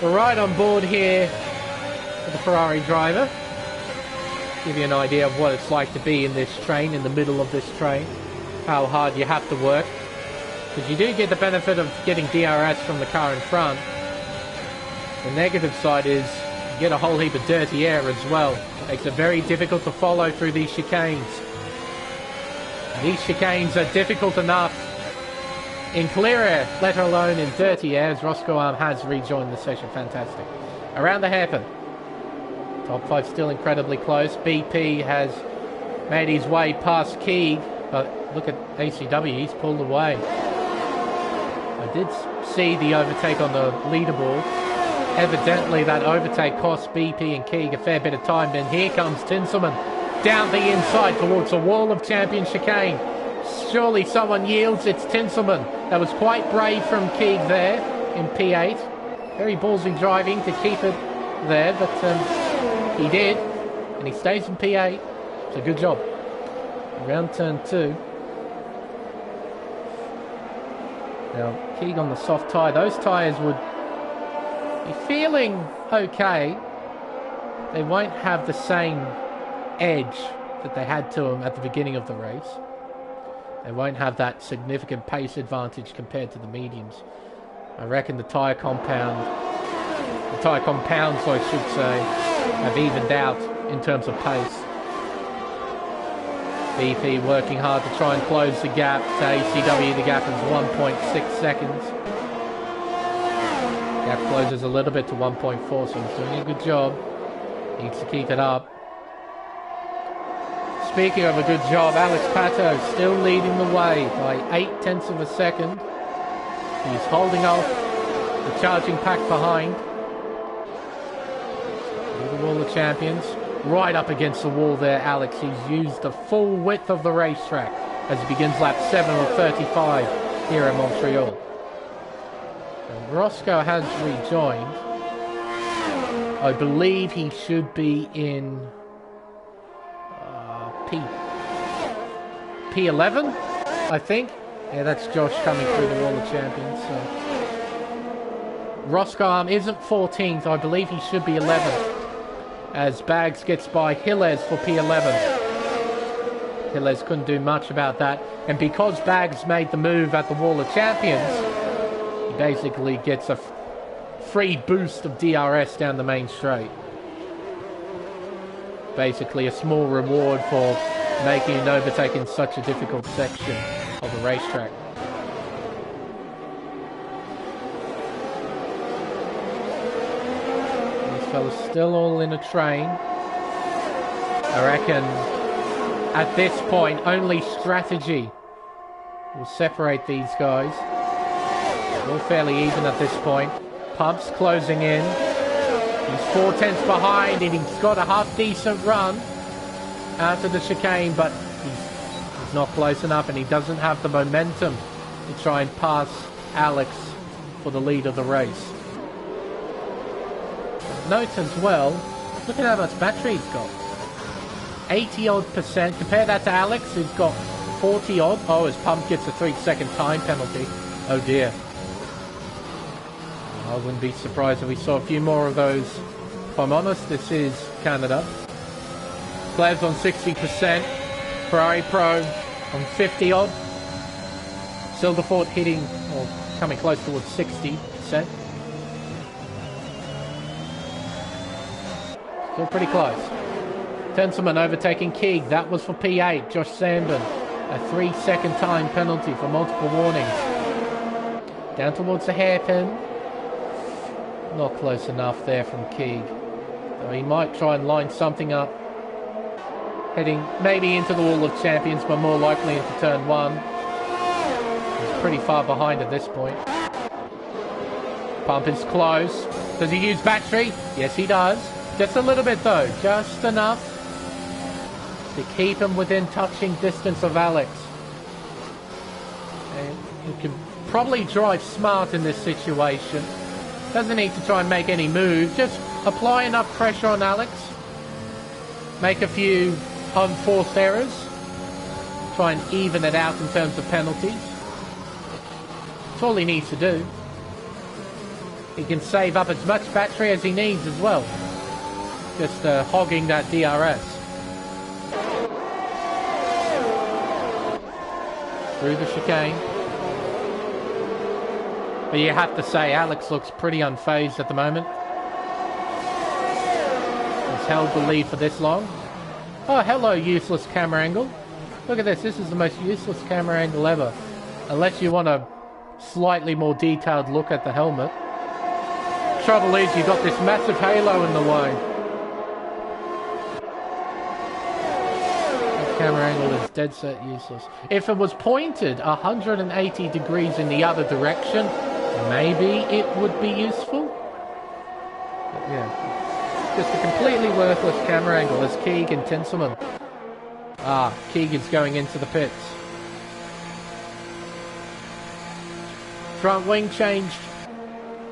We're right on board here with the Ferrari driver. Give you an idea of what it's like to be in this train, in the middle of this train. How hard you have to work, because you do get the benefit of getting DRS from the car in front. The negative side is you get a whole heap of dirty air as well. Makes it very difficult to follow through these chicanes. These chicanes are difficult enough in clear air, let alone in dirty air, as Roscoe Arm has rejoined the session. Fantastic. Around the hairpin. Top 5 still incredibly close. BP has made his way past Keeg. But look at ACW, he's pulled away. I did see the overtake on the leaderboard. Evidently that overtake cost BP and Keeg a fair bit of time. Then here comes Tinselman down the inside towards the Wall of Champions chicane. Surely someone yields. It's Tinselman. That was quite brave from Keeg there in P8. Very ballsy driving to keep it there, but he did. And he stays in P8. It's a good job. Around turn 2. Now, Keeg on the soft tyre. Those tyres would be feeling okay. They won't have the same edge that they had to them at the beginning of the race. They won't have that significant pace advantage compared to the mediums. I reckon the tyre compounds, I should say, have evened out in terms of pace. BP working hard to try and close the gap to ACW. The gap is 1.6 seconds. Gap closes a little bit to 1.4, so he's doing a good job. Needs to keep it up. Speaking of a good job, Alex Pato still leading the way by 0.8 of a second. He's holding off the charging pack behind. The Wall of Champions. Right up against the wall there, Alex. He's used the full width of the racetrack as he begins lap 7 or 35 here at Montreal. And Roscoe has rejoined. I believe he should be in P11, I think. Yeah, that's Josh coming through the Wall of Champions. So. Roscoe isn't 14th. I believe he should be 11th. As Bags gets by Hilles for P11. Hilles couldn't do much about that. And because Bags made the move at the Wall of Champions, he basically gets a free boost of DRS down the main straight. Basically a small reward for making an overtake in such a difficult section of the racetrack. These fellas still all in a train. I reckon at this point only strategy will separate these guys. They're all fairly even at this point. Pumps closing in. He's 0.4 behind and he's got a half-decent run out of the chicane, but he's not close enough and he doesn't have the momentum to try and pass Alex for the lead of the race. Note as well, look at how much battery he's got. 80-odd%. Compare that to Alex, who's got 40-odd. Oh, his pump gets a 3-second time penalty. Oh dear. I wouldn't be surprised if we saw a few more of those. If I'm honest, this is Canada. Players on 60%. Ferrari Pro on 50-odd. Silverfort hitting, or coming close towards 60%. Still pretty close. Tenselman overtaking Keeg. That was for P8. Josh Sandman. A 3-second time penalty for multiple warnings. Down towards the hairpin. Not close enough there from Keeg. So he might try and line something up. Heading maybe into the Wall of Champions, but more likely into turn 1. He's pretty far behind at this point. Pump is close. Does he use battery? Yes, he does. Just a little bit though. Just enough to keep him within touching distance of Alex. And you can probably drive smart in this situation. Doesn't need to try and make any moves. Just apply enough pressure on Alex. Make a few unforced errors. Try and even it out in terms of penalties. That's all he needs to do. He can save up as much battery as he needs as well. Just hogging that DRS. Through the chicane. But you have to say, Alex looks pretty unfazed at the moment. He's held the lead for this long. Oh, hello, useless camera angle. Look at this. This is the most useless camera angle ever. Unless you want a slightly more detailed look at the helmet. Trouble is, you've got this massive halo in the way. That camera angle is dead set useless. If it was pointed 180 degrees in the other direction, maybe it would be useful. But yeah, just a completely worthless camera angle as Keeg and Tinselman. Keeg is going into the pits. Front wing changed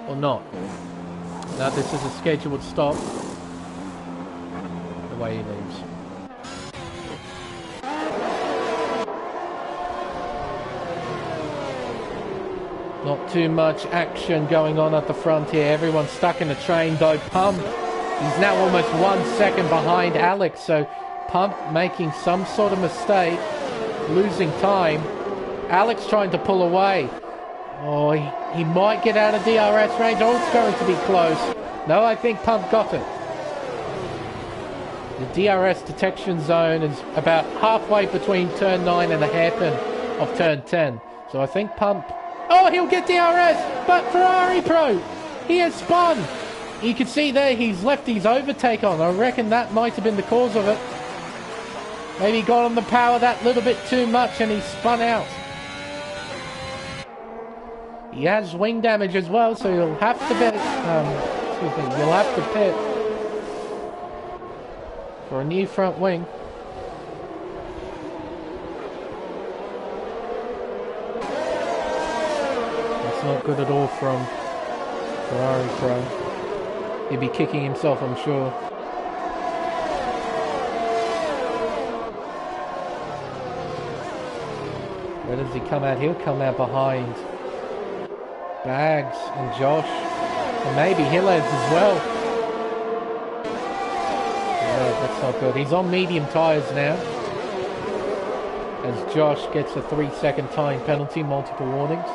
or not? Now this is a scheduled stop. The way he leaves. Not too much action going on at the front here. Everyone's stuck in the train though. Pump, he's now almost 1 second behind Alex. So Pump making some sort of mistake, losing time. Alex trying to pull away. Oh, he might get out of DRS range. Oh, it's going to be close. No, I think Pump got it. The DRS detection zone is about halfway between turn 9 and the hairpin of turn 10. So I think Pump... Oh, he'll get DRS, but Ferrari Pro, he has spun. You can see there he's left his overtake on. I reckon that might have been the cause of it. Maybe he got on the power that little bit too much and he spun out. He has wing damage as well, so you'll have to pit. You'll have to pit for a new front wing. That's not good at all from Ferrari Pro. He'd be kicking himself, I'm sure. Where does he come out? He'll come out behind Bags and Josh, and maybe Hillheads as well. Yeah, that's not good. He's on medium tyres now, as Josh gets a 3-second time penalty, multiple warnings.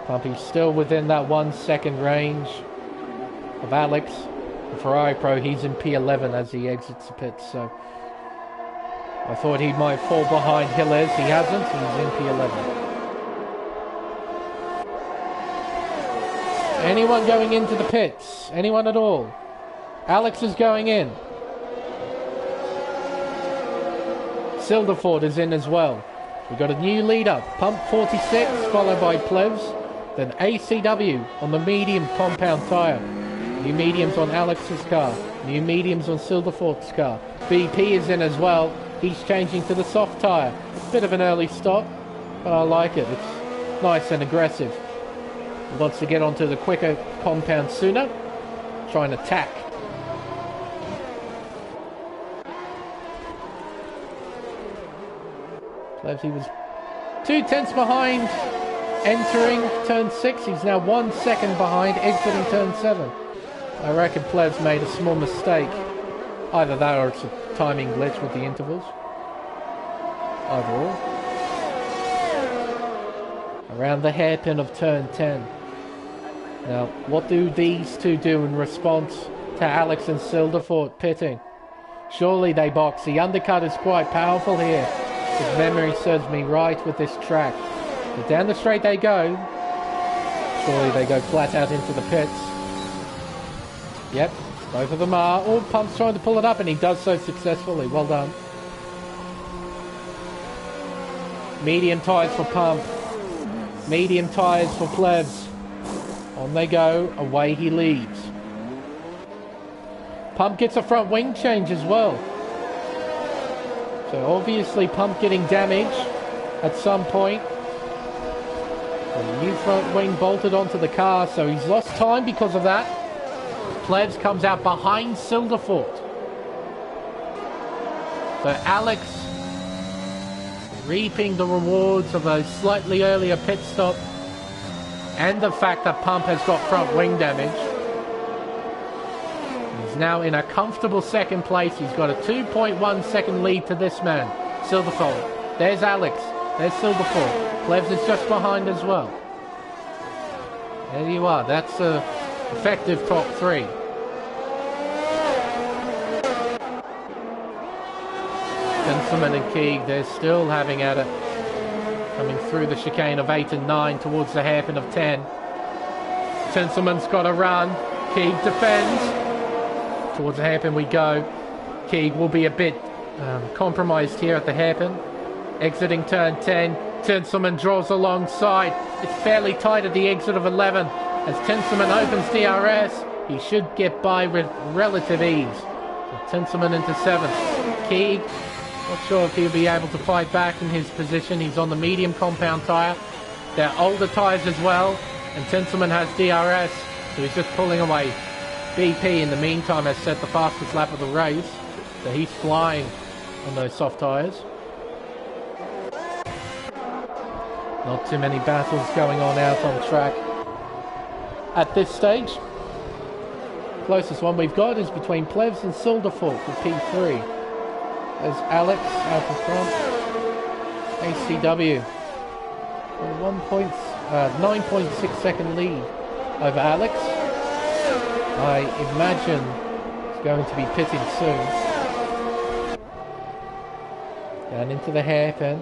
Pumpy's still within that 1 second range of Alex. The Ferrari Pro, he's in P11 as he exits the pits, so I thought he might fall behind Hillers. He hasn't. He's in P11. Anyone going into the pits? Anyone at all? Alex is going in. Silverstone is in as well. We've got a new leader. Pump 46, followed by Plevs. Then ACW on the medium compound tyre. New mediums on Alex's car. New mediums on Silverstone's car. BP is in as well. He's changing to the soft tyre. Bit of an early stop, but I like it. It's nice and aggressive. He wants to get onto the quicker compound sooner. Trying to tack. Plebs, he was 2 tenths behind entering turn 6. He's now 1 second behind exiting turn 7. I reckon Plebs made a small mistake. Either that or it's a timing glitch with the intervals. Overall. Around the hairpin of turn 10. Now, what do these two do in response to Alex and Silverstone pitting? Surely they box. The undercut is quite powerful here, if memory serves me right with this track. But down the straight they go. Surely they go flat out into the pits. Yep. Both of them are. Oh, Pump's trying to pull it up, and he does so successfully. Well done. Medium tyres for Pump. Medium tyres for Plebs. On they go. Away he leads. Pump gets a front wing change as well. So obviously Pump getting damage at some point. The new front wing bolted onto the car, so he's lost time because of that. Plebs comes out behind Silverstone. So Alex reaping the rewards of a slightly earlier pit stop and the fact that Pump has got front wing damage. He's now in a comfortable second place. He's got a 2.1 second lead to this man, Silverstone. There's Alex. There's Silverstone. Plebs is just behind as well. There you are. That's a effective top 3. Gentleman and Keeg, they're still having at it. Coming through the chicane of 8 and 9 towards the hairpin of 10. Gentleman's got a run. Keeg defends. Towards the hairpin we go. Keeg will be a bit compromised here at the hairpin. Exiting turn 10. Tinselman draws alongside. It's fairly tight at the exit of 11. As Tinselman opens DRS, he should get by with relative ease. So Tinselman into 7th. Keeg, not sure if he'll be able to fight back in his position. He's on the medium compound tyre. They're older tyres as well. And Tinselman has DRS, so he's just pulling away. BP in the meantime has set the fastest lap of the race. So he's flying on those soft tyres. Not too many battles going on out on track at this stage. Closest one we've got is between Plebs and Silverthorpe for P3. There's Alex out in front. ACW. 9.6 second lead over Alex. I imagine he's going to be pitting soon. Down into the hairpin.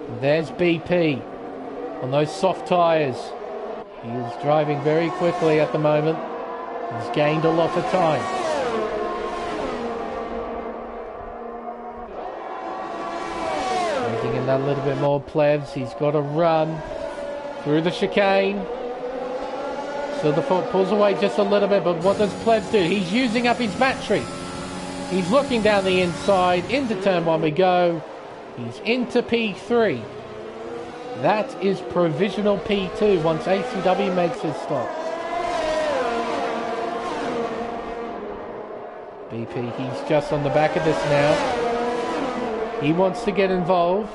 And there's BP on those soft tyres. He is driving very quickly at the moment. He's gained a lot of time. Waiting in that little bit more. Plebs, he's got to run through the chicane. Silverthorpe pulls away just a little bit, but what does Plebs do? He's using up his battery. He's looking down the inside. Into turn 1 we go. He's into P3. That is provisional P2 once ACW makes his stop. BP, he's just on the back of this now. He wants to get involved.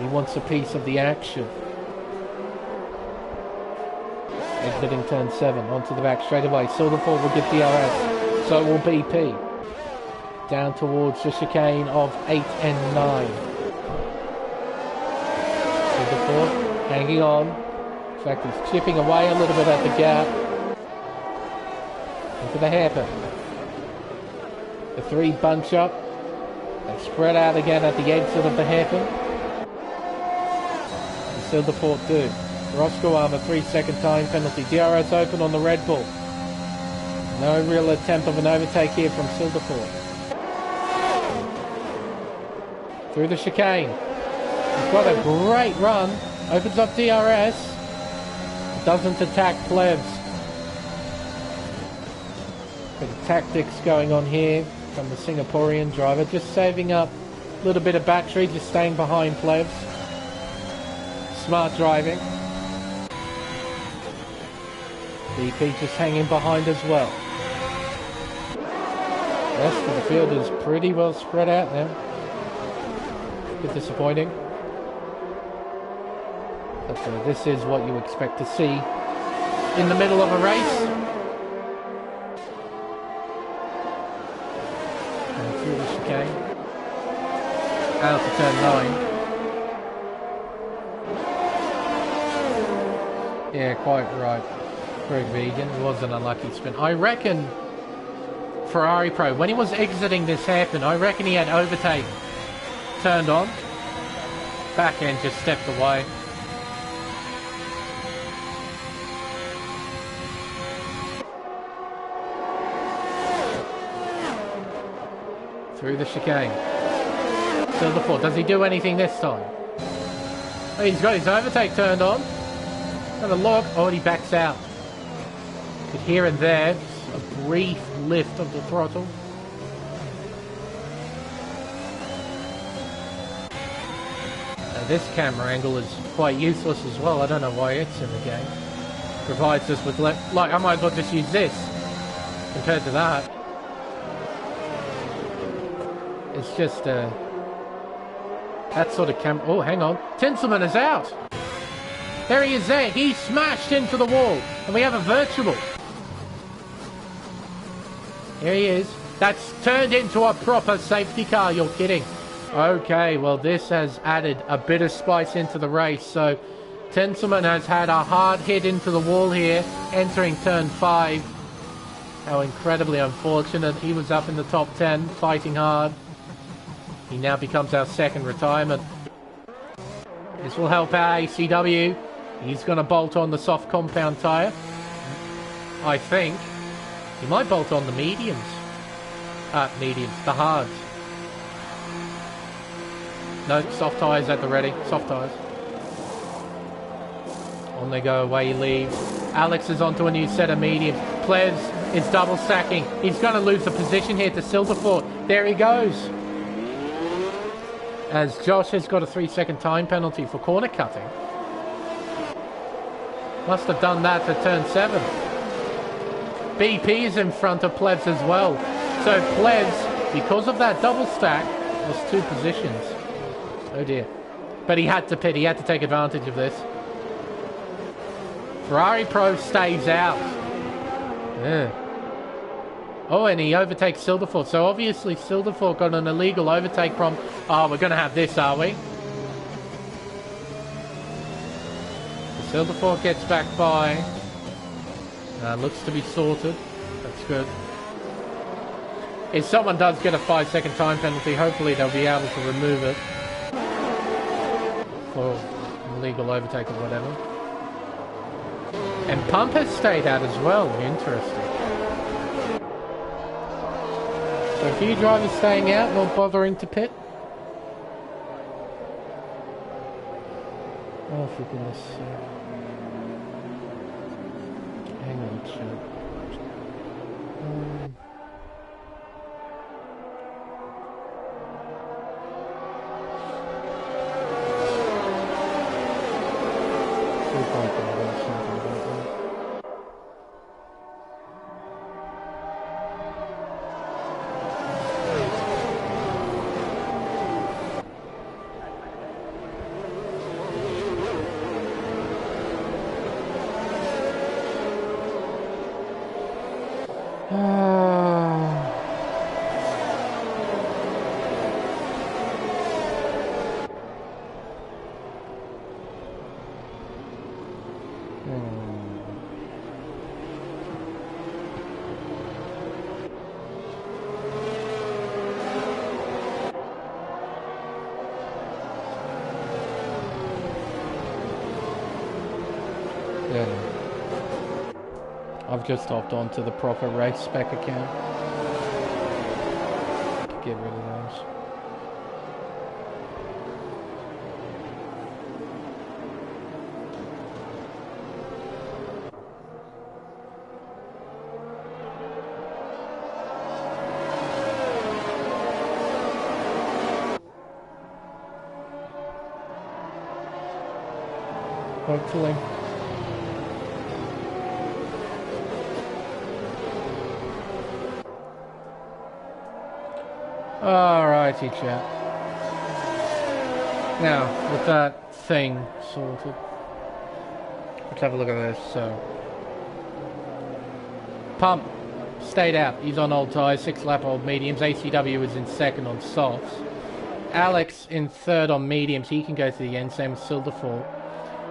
He wants a piece of the action. Exiting turn 7, onto the back straight away. Silverthorpe will get DRS. So will BP. Down towards the chicane of 8 and 9. Silverthorpe hanging on. In fact, he's chipping away a little bit at the gap. Into the hairpin. The 3 bunch up. They spread out again at the exit of the hairpin. Silverthorpe do. Roscoe Armour, 3-second time penalty. DRS open on the Red Bull. No real attempt of an overtake here from Silverthorpe. Through the chicane. He's got a great run. Opens up DRS. Doesn't attack Plebs. Bit of tactics going on here from the Singaporean driver. Just saving up a little bit of battery. Just staying behind Plebs. Smart driving. BP just hanging behind as well. The rest of the field is pretty well spread out now. A bit disappointing. But this is what you expect to see in the middle of a race. And through the chicane. Out to turn 9. Yeah, quite right. Greg Vegan, it was an unlucky spin. I reckon Ferrari Pro, when he was exiting this hairpin, I reckon he had overtake turned on. Back end just stepped away. Through the chicane. Silverthorpe, does he do anything this time? Oh, he's got his overtake turned on. Have a look. Oh, and he backs out. But here and there, a brief lift of the throttle. This camera angle is quite useless as well. I don't know why it's in the game. Provides us with like I might as well just use this compared to that. It's just that sort of camera. Oh, hang on. Tinselman is out. There he is there. He smashed into the wall. And we have a virtual. Here he is. That's turned into a proper safety car. You're kidding. Okay, well, this has added a bit of spice into the race. So, Tinselman has had a hard hit into the wall here, entering turn 5. How incredibly unfortunate. He was up in the top 10, fighting hard. He now becomes our second retirement. This will help our ACW. He's going to bolt on the soft compound tyre. I think. He might bolt on the mediums. The hards. No, soft tyres at the ready. Soft tyres. On they go, away he leaves. Alex is onto a new set of mediums. Plebs is double stacking. He's going to lose the position here to Silverthorpe. There he goes. As Josh has got a 3-second time penalty for corner cutting. Must have done that to turn 7. BP is in front of Plebs as well. So Plebs, because of that double stack, lost 2 positions. Oh dear. But he had to pit. He had to take advantage of this. Ferrari Pro stays out. Yeah. Oh, and he overtakes Silverfort. So obviously Silverfort got an illegal overtake from... Oh, we're going to have this, are we? Silverfort gets back by. Looks to be sorted. That's good. If someone does get a 5-second time penalty, hopefully they'll be able to remove it. For illegal overtake or whatever. And Pump has stayed out as well. Interesting. So a few drivers staying out, not bothering to pit. Oh, for goodness sake. Hang on, chat. I've just hopped onto the proper Race Spec account. Get rid of those. Hopefully. Alrighty, chat. Now, with that thing sorted, let's have a look at this. So, Pump stayed out. He's on old tyres, 6-lap old mediums. ACW is in second on softs. Alex in third on mediums. He can go to the end. Same with Silverfort.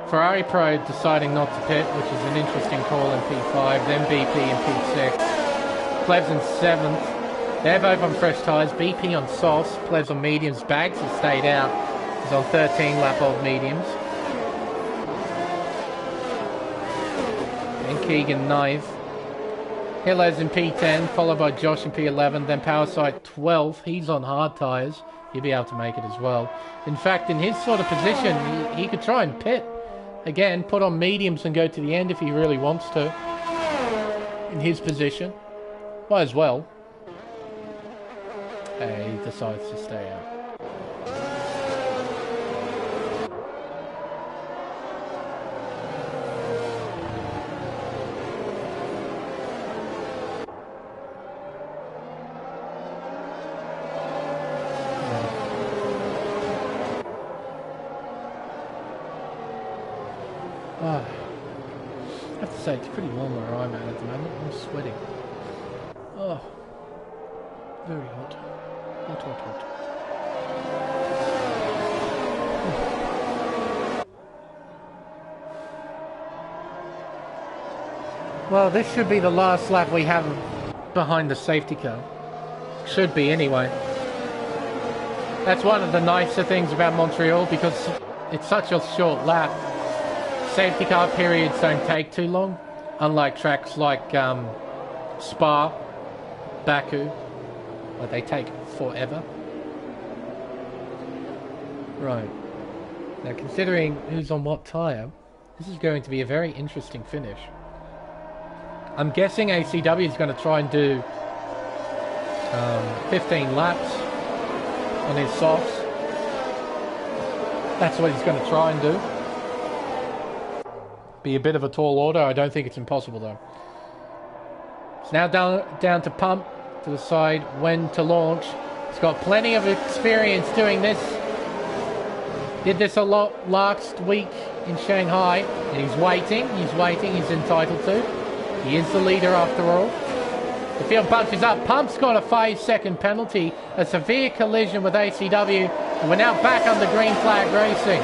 Ferrari Pro deciding not to pit, which is an interesting call in P5. Then BP in P6. Plebs in seventh. They're both on fresh tyres. BP on softs, Plebs on mediums. Bags has stayed out. He's on 13-lap old mediums. And Keegan 9th. Hillo's in P10, followed by Josh in P11. Then Powersight 12th. He's on hard tyres. He'll be able to make it as well. In fact, in his sort of position, he could try and pit. Again, put on mediums and go to the end if he really wants to. In his position. Might as well. He decides to stay out. I have to say, it's pretty warm where I'm at the moment. I'm sweating. Oh, very hot. Hot, hot, hot. Well, this should be the last lap we have behind the safety car. Should be, anyway. That's one of the nicer things about Montreal, because it's such a short lap. Safety car periods don't take too long, unlike tracks like Spa, Baku, where they take forever. Right. Now, considering who's on what tyre, this is going to be a very interesting finish. I'm guessing ACW is going to try and do 15 laps on his softs. That's what he's going to try and do. Be a bit of a tall order. I don't think it's impossible, though. It's now down to Pump to decide when to launch. He's got plenty of experience doing this. Did this a lot last week in Shanghai, and he's waiting, he's entitled to. He is the leader after all. The field bunches up, Pump's got a 5-second penalty, a severe collision with ACW, and we're now back under green flag racing.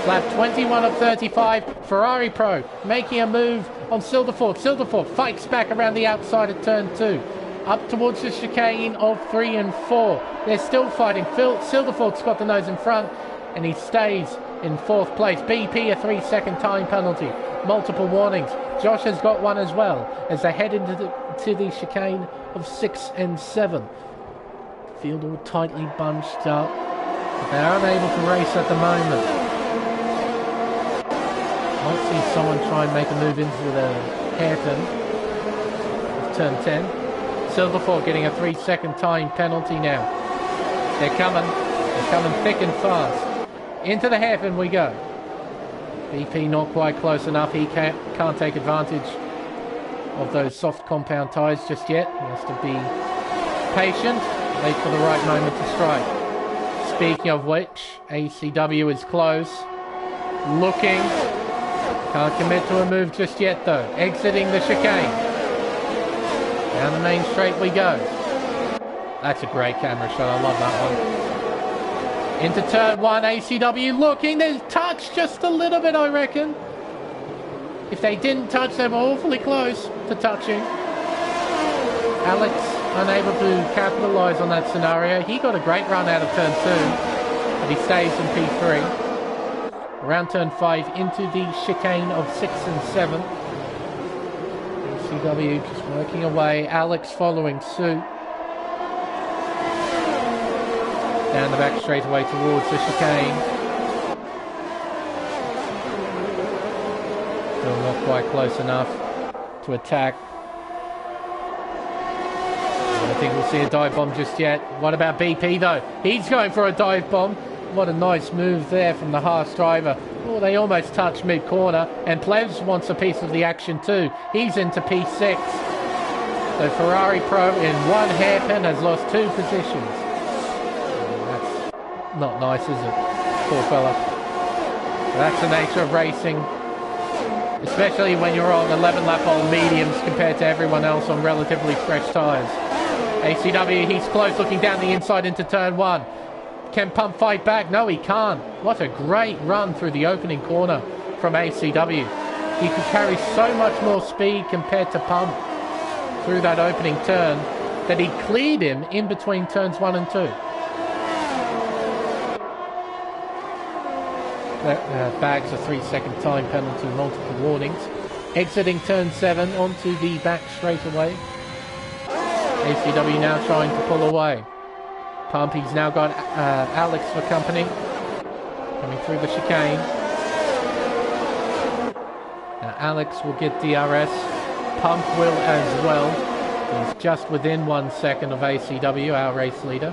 Lap 21 of 35, Ferrari Pro making a move on Silverford. Silverford fights back around the outside of turn 2. Up towards the chicane of 3 and 4. They're still fighting. Silverford's got the nose in front, and he stays in 4th place. BP, a 3-second time penalty. Multiple warnings. Josh has got one as well as they head into the chicane of 6 and 7. Field all tightly bunched up, but they're unable to race at the moment. Might see someone try and make a move into the hairpin of turn 10. Silverford getting a 3-second time penalty now. They're coming thick and fast. Into the hairpin we go. BP not quite close enough. He can't take advantage of those soft compound tyres just yet. He has to be patient, wait for the right moment to strike. Speaking of which, ACW is close. Looking. Can't commit to a move just yet though. Exiting the chicane. Down the main straight we go. That's a great camera shot. I love that one. Into turn 1, ACW looking. There's touch just a little bit, I reckon. If they didn't touch, they were awfully close to touching. Alex unable to capitalise on that scenario. He got a great run out of turn 2, but he stays in P3. Around turn 5 into the chicane of 6 and 7. ACW just working away. Alex following suit. Down the back straightaway towards the chicane. Still not quite close enough to attack. I don't think we'll see a dive bomb just yet. What about BP though? He's going for a dive bomb. What a nice move there from the Haas driver. Oh, they almost touch mid-corner. And Plevs wants a piece of the action too. He's into P6. So Ferrari Pro in one hairpin has lost 2 positions. That's not nice, is it? Poor fella. But that's the nature of racing. Especially when you're on 11 lap old mediums compared to everyone else on relatively fresh tyres. ACW, he's close, looking down the inside into turn 1. Can Pump fight back? No, he can't. What a great run through the opening corner from ACW. He could carry so much more speed compared to Pump through that opening turn that he cleared him in between turns 1 and 2. That bags a 3-second time penalty, multiple warnings. Exiting turn 7 onto the back straightaway. ACW now trying to pull away. Pump, he's now got Alex for company. Coming through the chicane. Now Alex will get DRS. Pump will as well. He's just within 1 second of ACW, our race leader.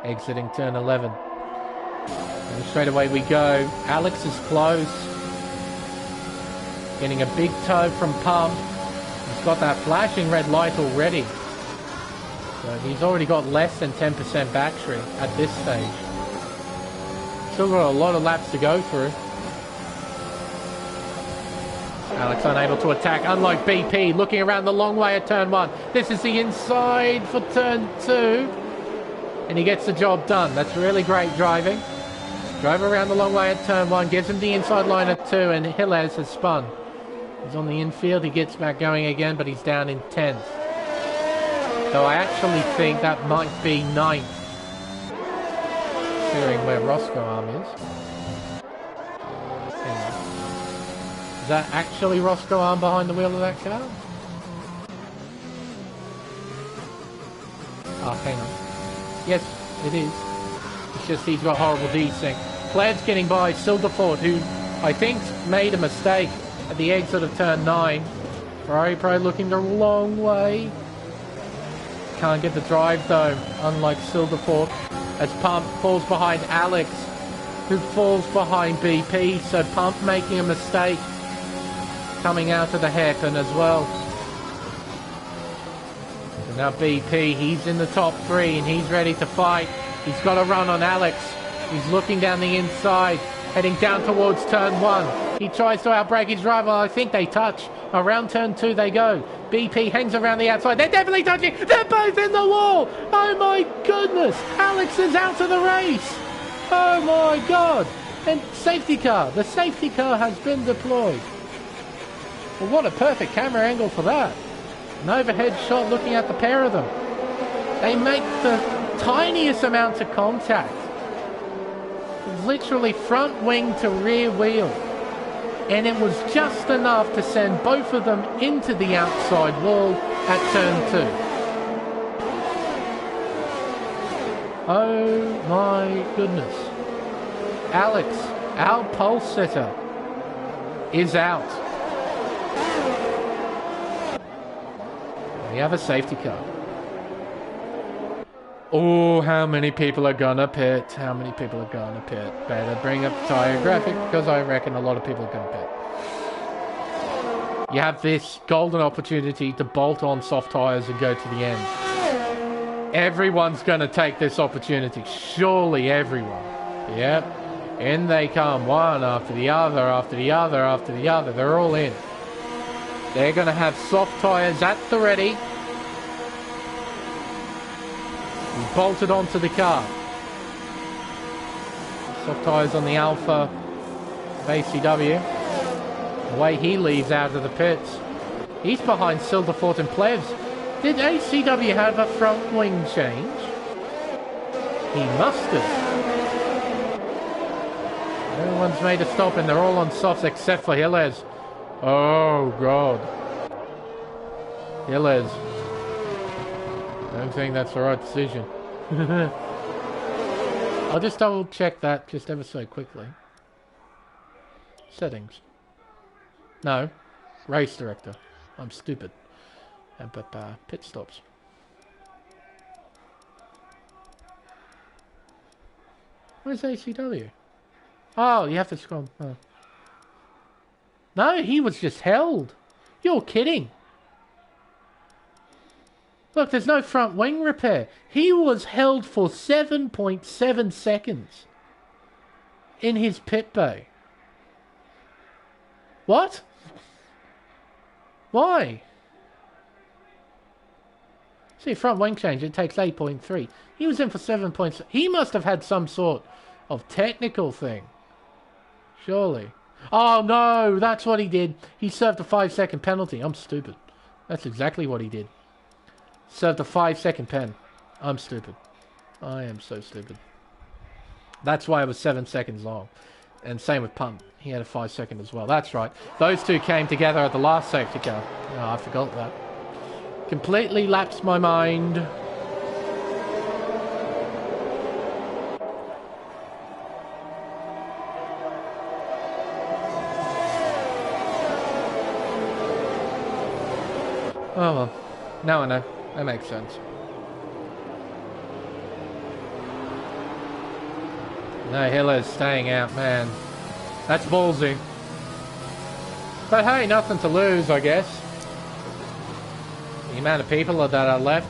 Exiting turn 11. And straight away we go. Alex is close. Getting a big toe from Pump. He's got that flashing red light already. So he's already got less than 10% battery at this stage. Still got a lot of laps to go through. Alex unable to attack, unlike BP, looking around the long way at turn 1. This is the inside for turn 2. And he gets the job done. That's really great driving. Drove around the long way at turn 1, gives him the inside line at 2, and Hilles has spun. He's on the infield, he gets back going again, but he's down in 10th. So I actually think that might be 9th. Considering where Roscoe Arm is. Is that actually Roscoe Arm behind the wheel of that car? Oh, hang on. Yes, it is. It's just he's got horrible desync. Plaid's getting by Silverford, who I think made a mistake at the exit of turn 9. Ferrari Pro looking the long way. Can't get the drive though, unlike Silverford, as Pump falls behind Alex, who falls behind BP. So Pump making a mistake coming out of the hairpin as well. So now BP, he's in the top 3 and he's ready to fight. He's got a run on Alex. He's looking down the inside, heading down towards turn 1. He tries to outbrake his rival. I think they touch. Around turn 2 they go. BP hangs around the outside. They're definitely touching. They're both in the wall. Oh my goodness. Alex is out of the race. Oh my God. And safety car. The safety car has been deployed. Well, what a perfect camera angle for that. An overhead shot looking at the pair of them. They make the tiniest amounts of contact. Literally front wing to rear wheel. And it was just enough to send both of them into the outside wall at turn 2. Oh my goodness. Alex, our pole sitter, is out. We have a safety car. Oh, how many people are gonna pit? How many people are gonna pit? Better bring up the tyre graphic because I reckon a lot of people are gonna pit. You have this golden opportunity to bolt on soft tyres and go to the end. Everyone's gonna take this opportunity. Surely everyone. Yep. In they come. One after the other, after the other, after the other. They're all in. They're gonna have soft tyres at the ready. He bolted onto the car. Soft tyres on the Alpha of ACW. The way he leaves out of the pits. He's behind Silverstone and Plebs. Did ACW have a front wing change? He must have. Everyone's made a stop and they're all on softs except for Hilles. Oh God. Hilles. I don't think that's the right decision. I'll just double check that just ever so quickly. Settings. No. Race director. I'm stupid. But pit stops. Where's ACW? Oh, you have to scroll. Oh. No, he was just held. You're kidding. Look, there's no front wing repair. He was held for 7.7 seconds in his pit bay. What? Why? See, front wing change, it takes 8.3. He was in for 7.6. He must have had some sort of technical thing. Surely. Oh, no, that's what he did. He served a 5-second penalty. I'm stupid. That's exactly what he did. Served a 5-second pen. I'm stupid. I am so stupid. That's why it was 7 seconds long. And same with Pump. He had a 5-second as well. That's right. Those two came together at the last safety car. Oh, I forgot that. Completely lapsed my mind. Oh well. Now I know. That makes sense. No, Hiller's staying out, man. That's ballsy. But hey, nothing to lose, I guess. The amount of people that are left,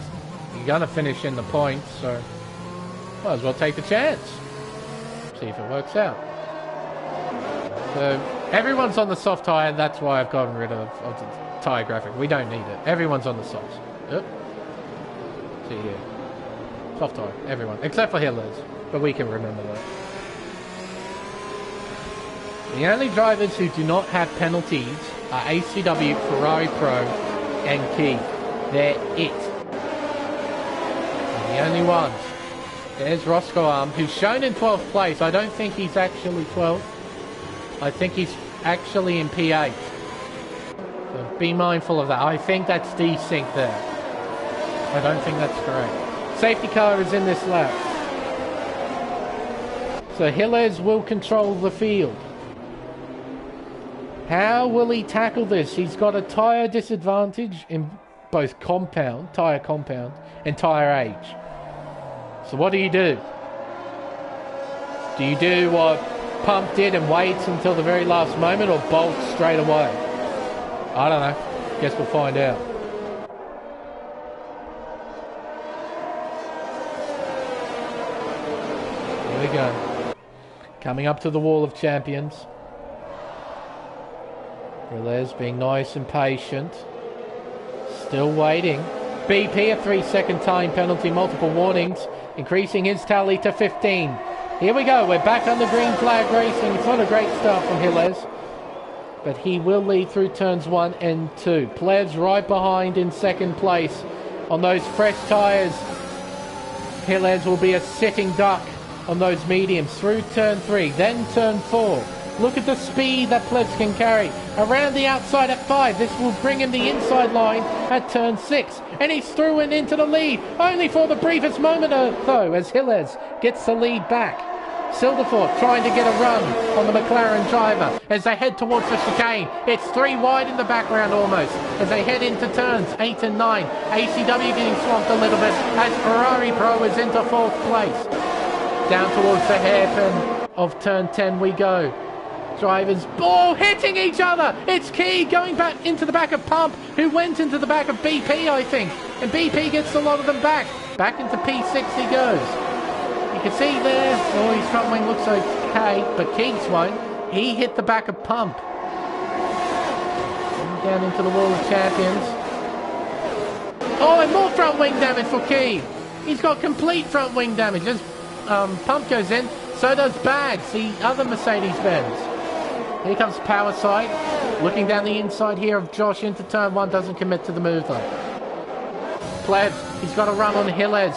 you're going to finish in the points, so might as well take the chance. See if it works out. So, everyone's on the soft tyre, that's why I've gotten rid of the tyre graphic. We don't need it. Everyone's on the softs. Yep. See here. Soft tyre, everyone. Except for Hiller's, but we can remember that. The only drivers who do not have penalties are ACW, Ferrari Pro, and Key. They're it. They're the only ones. There's Roscoe Arm, who's shown in 12th place. I don't think he's actually 12th. I think he's actually in P8. So be mindful of that. I think that's desync there. I don't think that's correct. Safety car is in this lap. So Hilles will control the field. How will he tackle this? He's got a tyre disadvantage in both tyre compound, and tyre age. So what do you do? Do you do what Pump did and wait until the very last moment, or bolt straight away? I don't know. Guess we'll find out. Here we go. Coming up to the wall of champions. Relez being nice and patient. Still waiting. BP, a 3-second time penalty, multiple warnings, increasing his tally to 15. Here we go, we're back on the green flag racing. It's not a great start from Gilles, but he will lead through turns 1 and 2. Plebs right behind in second place. On those fresh tyres, Gilles will be a sitting duck on those mediums through turn 3, then turn 4. Look at the speed that Plebs can carry. Around the outside at 5. This will bring him the inside line at turn 6. And he's through and into the lead. Only for the briefest moment though, as Gilles gets the lead back. Silverstone trying to get a run on the McLaren driver as they head towards the chicane. It's 3 wide in the background almost as they head into turns 8 and 9. ACW getting swamped a little bit as Ferrari Pro is into 4th place. Down towards the hairpin of turn 10 we go. Drivers all hitting each other. It's Key going back into the back of Pump, who went into the back of BP, I think. And BP gets a lot of them back. Back into P6 he goes. You can see there, his front wing looks okay, but Keys won't. He hit the back of Pump. And down into the wall of champions. Oh, and more front wing damage for Key. He's got complete front wing damage. As Pump goes in, so does Bags, the other Mercedes-Benz. Here comes Power Side. Looking down the inside here of Josh into turn 1. Doesn't commit to the move though. Pleb, he's got a run on Gilles.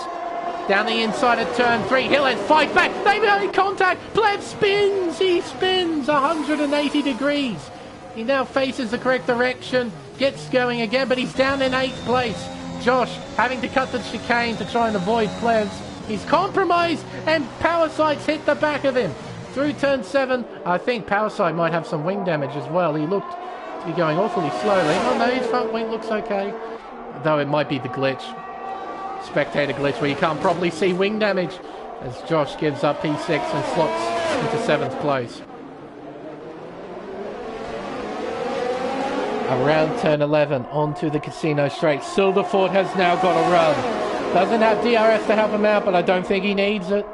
Down the inside of turn 3. Gilles fight back. They make contact. Pleb spins. He spins 180 degrees. He now faces the correct direction. Gets going again, but he's down in 8th place. Josh having to cut the chicane to try and avoid Plebs. He's compromised and Power Side's hit the back of him. Through turn 7, I think Power Side might have some wing damage as well. He looked to be going awfully slowly. Oh no, his front wing looks okay. Though it might be the glitch. Spectator glitch where you can't probably see wing damage as Josh gives up P6 and slots into 7th place. Around turn 11, onto the Casino Straight. Silverstone has now got a run. Doesn't have DRS to help him out, but I don't think he needs it.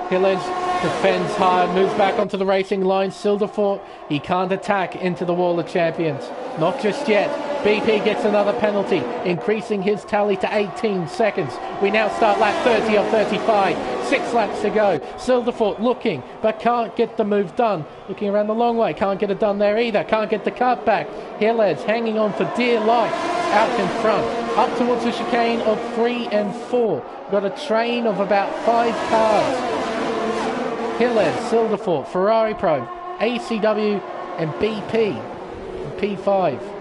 Gilles defends hard, moves back onto the racing line. Silverstone, he can't attack into the wall of champions. Not just yet. BP gets another penalty, increasing his tally to 18 seconds. We now start lap 30 of 35. 6 laps to go. Silverstone looking, but can't get the move done. Looking around the long way, can't get it done there either. Can't get the cut back. Gilles hanging on for dear life out in front. Up towards the chicane of 3 and 4. Got a train of about 5 cars. Gilles, Silverstone, Ferrari Pro, ACW and BP and P5.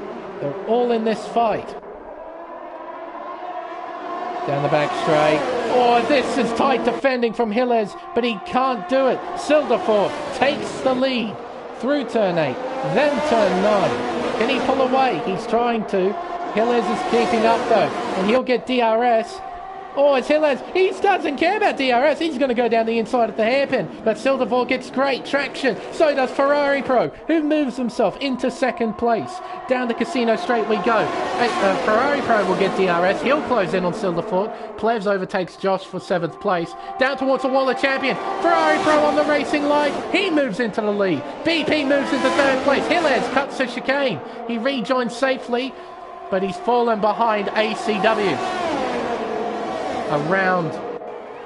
They're all in this fight. Down the back straight. Oh, this is tight defending from Gilles, but he can't do it. Silverstone takes the lead through turn 8, then turn 9. Can he pull away? He's trying to. Gilles is keeping up though, and he'll get DRS. Oh, it's Gilles. He doesn't care about DRS. He's going to go down the inside of the hairpin. But Silverstone gets great traction. So does Ferrari Pro, who moves himself into 2nd place. Down the Casino Straight we go. Ferrari Pro will get DRS. He'll close in on Silverstone. Plebs overtakes Josh for 7th place. Down towards the wall of champion. Ferrari Pro on the racing line. He moves into the lead. BP moves into 3rd place. Gilles cuts the chicane. He rejoins safely, but he's fallen behind ACW. Around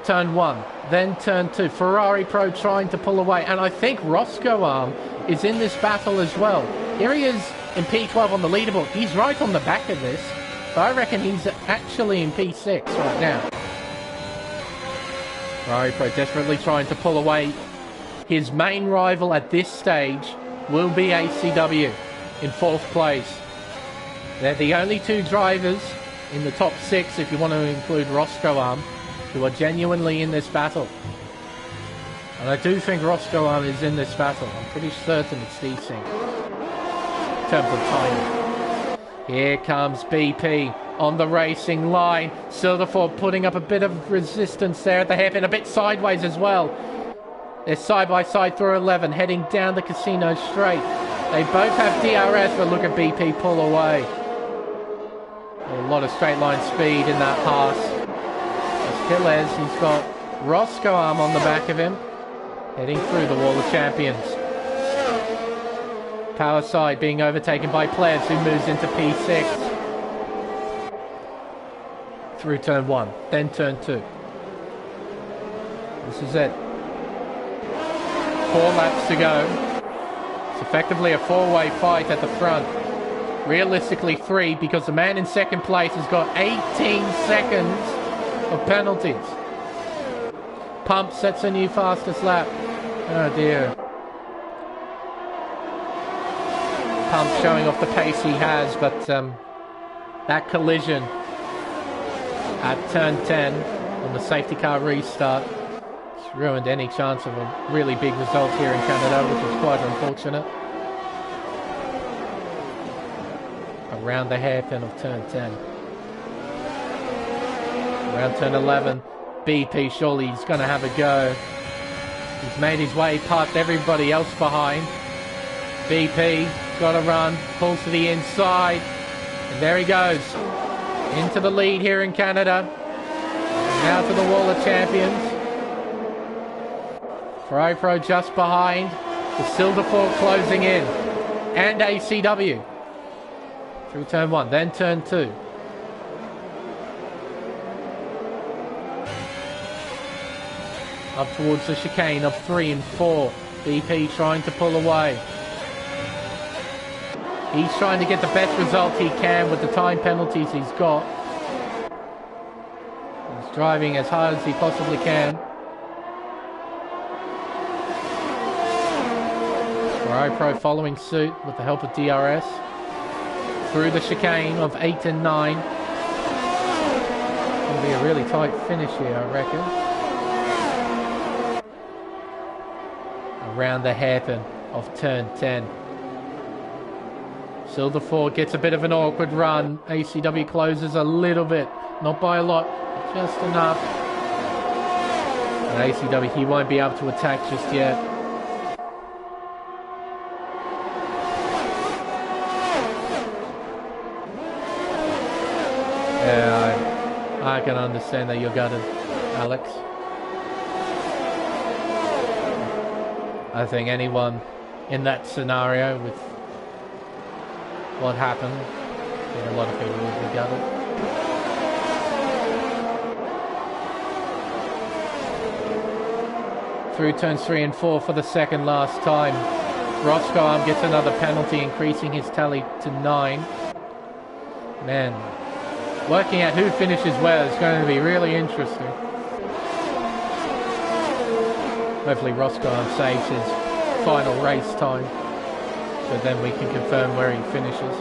turn 1, then turn 2. Ferrari Pro trying to pull away, and I think Roscoe Arm is in this battle as well. Here he is in P12 on the leaderboard. He's right on the back of this, but I reckon he's actually in P6 right now. Ferrari Pro desperately trying to pull away. His main rival at this stage will be ACW in 4th place. They're the only 2 drivers in the top 6, if you want to include Roscoe Arm, who are genuinely in this battle. And I do think Roscoe Arm is in this battle. I'm pretty certain it's DC in terms of timing. Here comes BP on the racing line. Silverstone putting up a bit of resistance there at the hairpin, a bit sideways as well. They're side by side through 11, heading down the Casino Straight. They both have DRS, but look at BP pull away. A lot of straight line speed in that pass. Gilles, he's got Roscoe Arm on the back of him. Heading through the Wall of Champions. Power side being overtaken by Players, who moves into P6. Through turn 1, then turn 2. This is it. 4 laps to go. It's effectively a 4-way fight at the front. Realistically 3, because the man in second place has got 18 seconds of penalties. Pump sets a new fastest lap. Oh dear. Pump showing off the pace he has, but that collision at turn 10 on the safety car restart ruined any chance of a really big result here in Canada, which was quite unfortunate. Around the hairpin of turn 10. Around turn 11, BP, surely he's going to have a go. He's made his way past everybody else behind. BP, got to run, pulls to the inside, and there he goes. Into the lead here in Canada. Now to the Wall of Champions. Ferrari Pro just behind. The Silverstone closing in. And ACW. Through turn 1, then turn 2. Up towards the chicane of 3 and 4. BP trying to pull away. He's trying to get the best result he can with the time penalties he's got. He's driving as hard as he possibly can. Ferrari Pro following suit with the help of DRS. Through the chicane of 8 and 9. It's going to be a really tight finish here, I reckon. Around the hairpin of turn 10. Silverstone gets a bit of an awkward run. ACW closes a little bit. Not by a lot, but just enough. And ACW, he won't be able to attack just yet. Yeah, I can understand that you're gutted, Alex. I think anyone in that scenario with what happened, I think a lot of people would be gutted. Through turns 3 and 4 for the second last time. Roscoe gets another penalty, increasing his tally to 9. Man, working out who finishes where is going to be really interesting. Hopefully Roscoe saves his final race time, so then we can confirm where he finishes.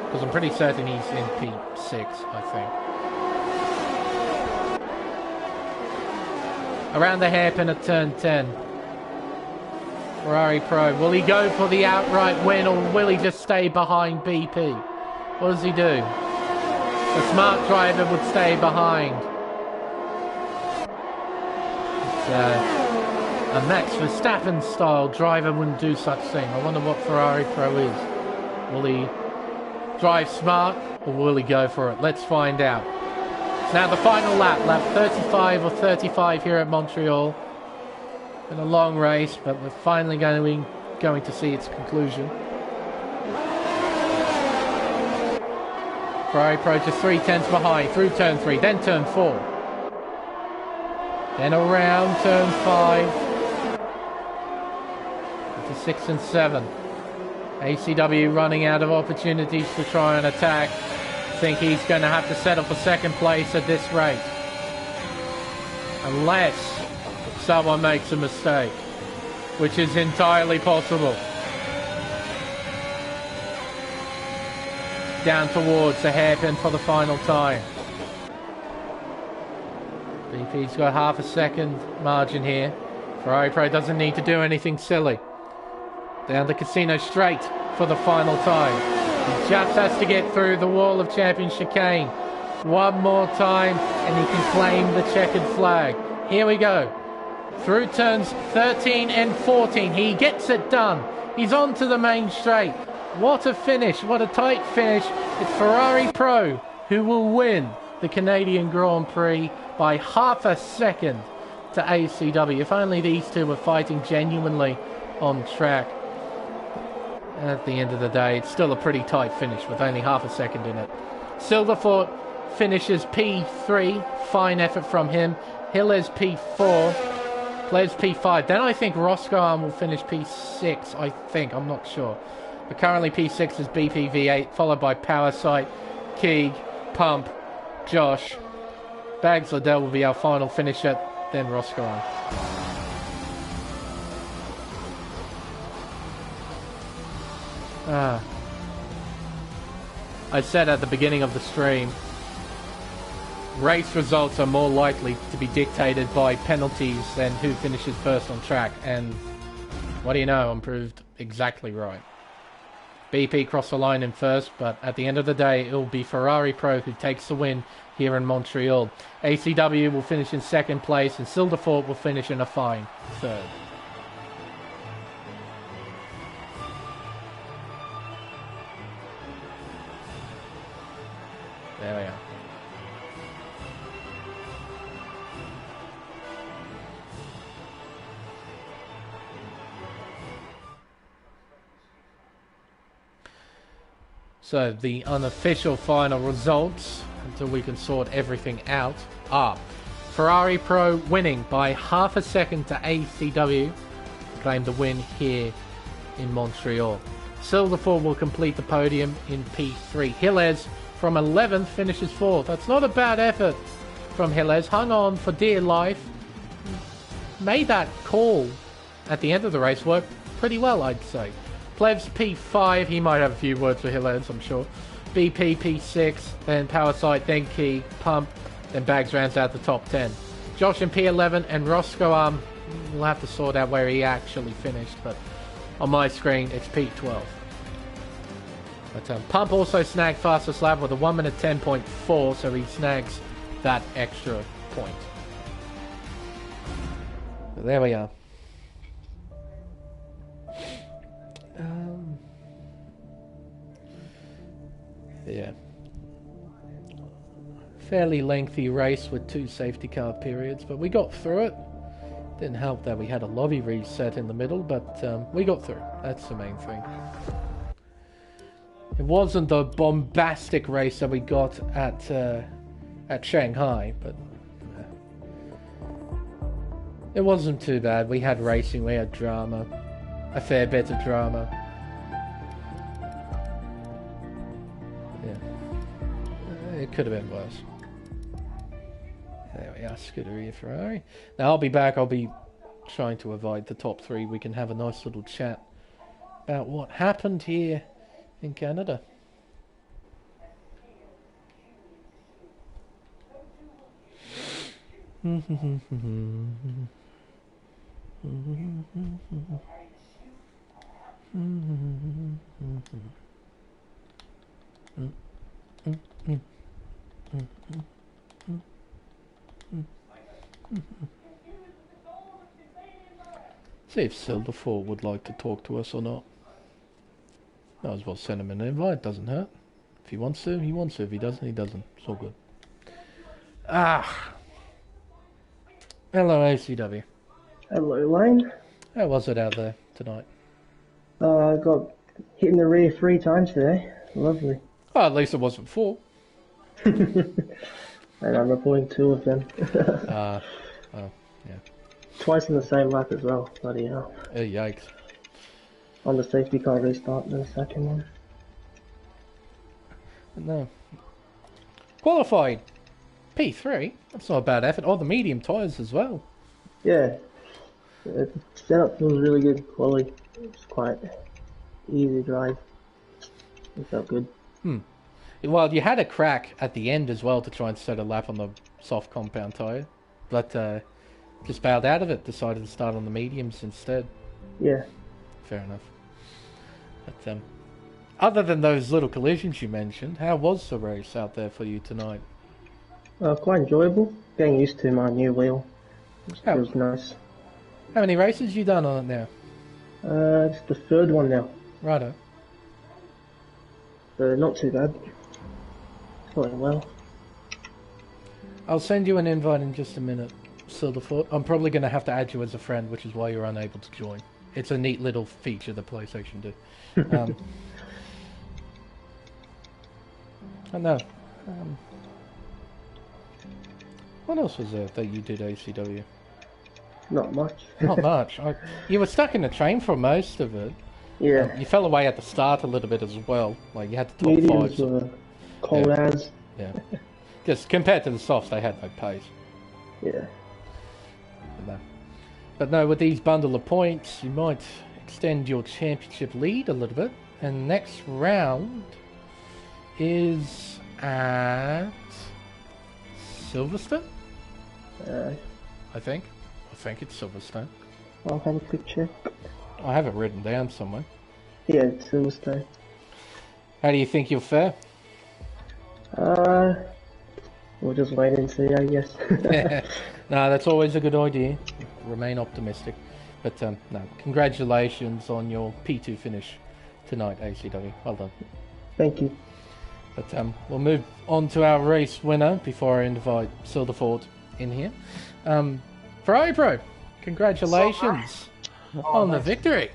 Because I'm pretty certain he's in P6, I think. Around the hairpin at turn 10. Ferrari Pro, will he go for the outright win, or will he just stay behind BP? What does he do? A smart driver would stay behind. A Max Verstappen style driver wouldn't do such thing. I wonder what Ferrari Pro is. Will he drive smart, or will he go for it? Let's find out. It's now the final lap, lap 35 or 35 here at Montreal. Been a long race, but we're finally going to see its conclusion. Ferrari Pro just 3/10 behind, through turn 3, then turn 4. Then around turn 5. Into 6 and 7. ACW running out of opportunities to try and attack. I think he's going to have to settle for second place at this rate. Unless someone makes a mistake, which is entirely possible. Down towards the hairpin for the final time. BP's got half a second margin here. Ferrari Pro doesn't need to do anything silly. Down the casino straight for the final time. He just has to get through the Wall of Champions chicane one more time and he can claim the checkered flag. Here we go. Through turns 13 and 14. He gets it done. He's on to the main straight. What a finish. What a tight finish. It's Ferrari Pro who will win the Canadian Grand Prix by half a second. to ACW. If only these two were fighting genuinely on track. At the end of the day, it's still a pretty tight finish with only half a second in it. Silverfort finishes P3. Fine effort from him. Hilles P4. Plebs P5. Then I think Roscoe will finish P6. I think. I'm not sure. But currently P6 is BPV8, followed by Powersight, Keeg, Pump, Josh. Bags Liddell will be our final finisher. Then Roscoe. I said at the beginning of the stream, race results are more likely to be dictated by penalties than who finishes first on track, and what do you know, I'm proved exactly right. BP crossed the line in first, but at the end of the day, it will be Ferrari Pro who takes the win here in Montreal. ACW will finish in second place, and Silverfort will finish in a fine third. There we are. So the unofficial final results, until we can sort everything out, are Ferrari Pro winning by half a second to ACW, claim the win here in Montreal. Silverfort will complete the podium in P3. Hilles from 11th finishes 4th. That's not a bad effort from Hilles. Hung on for dear life. Made that call at the end of the race work pretty well, I'd say. Plebs P5, he might have a few words for Hilles, I'm sure. BP P6, then Powersight, then Key, Pump, then Bags rounds out the top 10. Josh in P11 and Roscoe, we'll have to sort out where he actually finished, but on my screen it's P12. But Pump also snagged fastest lap with a 1 minute 10.4, so he snags that extra point. But there we are. Yeah. Fairly lengthy race with 2 safety car periods, but we got through it. Didn't help that we had a lobby reset in the middle, but we got through. That's the main thing. It wasn't the bombastic race that we got at Shanghai, but it wasn't too bad. We had racing, we had drama, a fair bit of drama. Yeah, it could have been worse. There we are, Scuderia Ferrari. Now I'll be back. I'll be trying to avoid the top 3. We can have a nice little chat about what happened here in Canada. See if Silverfort would like to talk to us or not. Might as well send him an invite, doesn't hurt. If he wants to, he wants to. If he doesn't, he doesn't. It's all good. Hello, ACW. Hello, Lane. How was it out there tonight? I got hit in the rear 3 times today. Lovely. Oh, at least it wasn't 4. And I'm reporting 2 of them. Oh, yeah. Twice in the same lap as well. Bloody hell. Yikes. On the safety car restart, the second one. No. Qualified P3. That's not a bad effort. Oh, the medium tyres as well. Yeah. The setup was really good. Quality. It was quite easy drive. It felt good. Well, you had a crack at the end as well to try and set a lap on the soft compound tyre, but just bailed out of it. Decided to start on the mediums instead. Yeah. Fair enough. But other than those little collisions you mentioned, how was the race out there for you tonight? Quite enjoyable. Getting used to my new wheel. It feels nice. How many races you done on it now? It's the 3rd one now. Righto. Not too bad. It's going well. I'll send you an invite in just a minute, Silverfoot. I'm probably going to have to add you as a friend, which is why you're unable to join. It's a neat little feature the PlayStation do. I know. What else was there that you did, ACW? Not much. Not much. You were stuck in the train for most of it. Yeah. You fell away at the start a little bit as well. Like you had the top Mediums fives. were cold as. Yeah. Just compared to the softs, they had no pace. Yeah. But no, with these bundle of points, you might extend your championship lead a little bit. And next round is at Silverstone? I think it's Silverstone. I'll have a quick check. I have it written down somewhere. Yeah, it's Silverstone. How do you think you'll fare? We'll just wait and see, I guess. No, that's always a good idea. Remain optimistic. But no, congratulations on your P2 finish tonight, ACW. Well done. Thank you. But we'll move on to our race winner before I invite Silverford in here. Ferrari Pro, congratulations on the victory.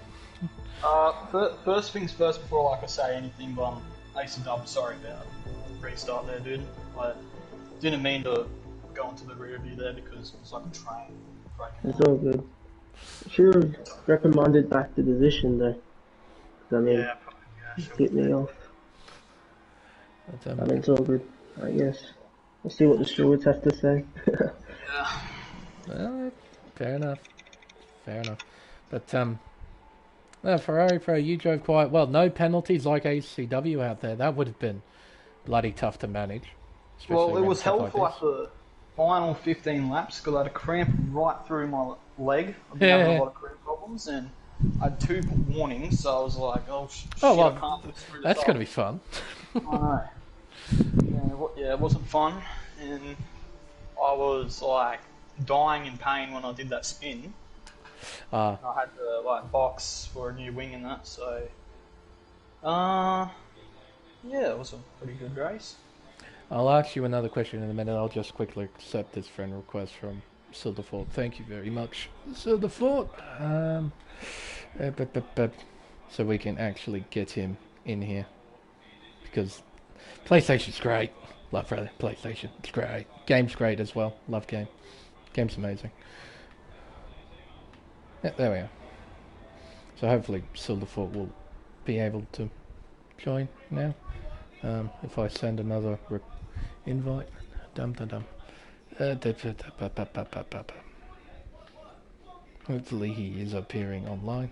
First things first, before like I say anything, but ACW, sorry about restart there, dude. I didn't mean to go into the rear view there because it's like a train breaking. It's all good. Should have reprimanded back the position though. I mean, Yeah, hit me off. But, I mean, it's all good, I guess. We'll see what the stewards have to say. yeah. well, fair enough. But no, Ferrari Pro, you drove quite well. No penalties like ACW out there. That would have been bloody tough to manage. Well, it was hell like for like the final 15 laps because I had a cramp right through my leg. I've been having a lot of cramp problems, and I had 2 warnings, so I was like, oh, shit, well, I can't do this through that's going to be fun. I know. Yeah, it wasn't fun, and I was like dying in pain when I did that spin. I had to like box for a new wing and that, so yeah, it was a pretty good race. I'll ask you another question in a minute. I'll just quickly accept this friend request from Silverford. Thank you very much, Silverford. So we can actually get him in here because PlayStation's great. Love PlayStation. It's great. Game's great as well. Love game. Game's amazing. Yeah, there we are. So hopefully Silverford will be able to join now. If I send another invite, hopefully he is appearing online.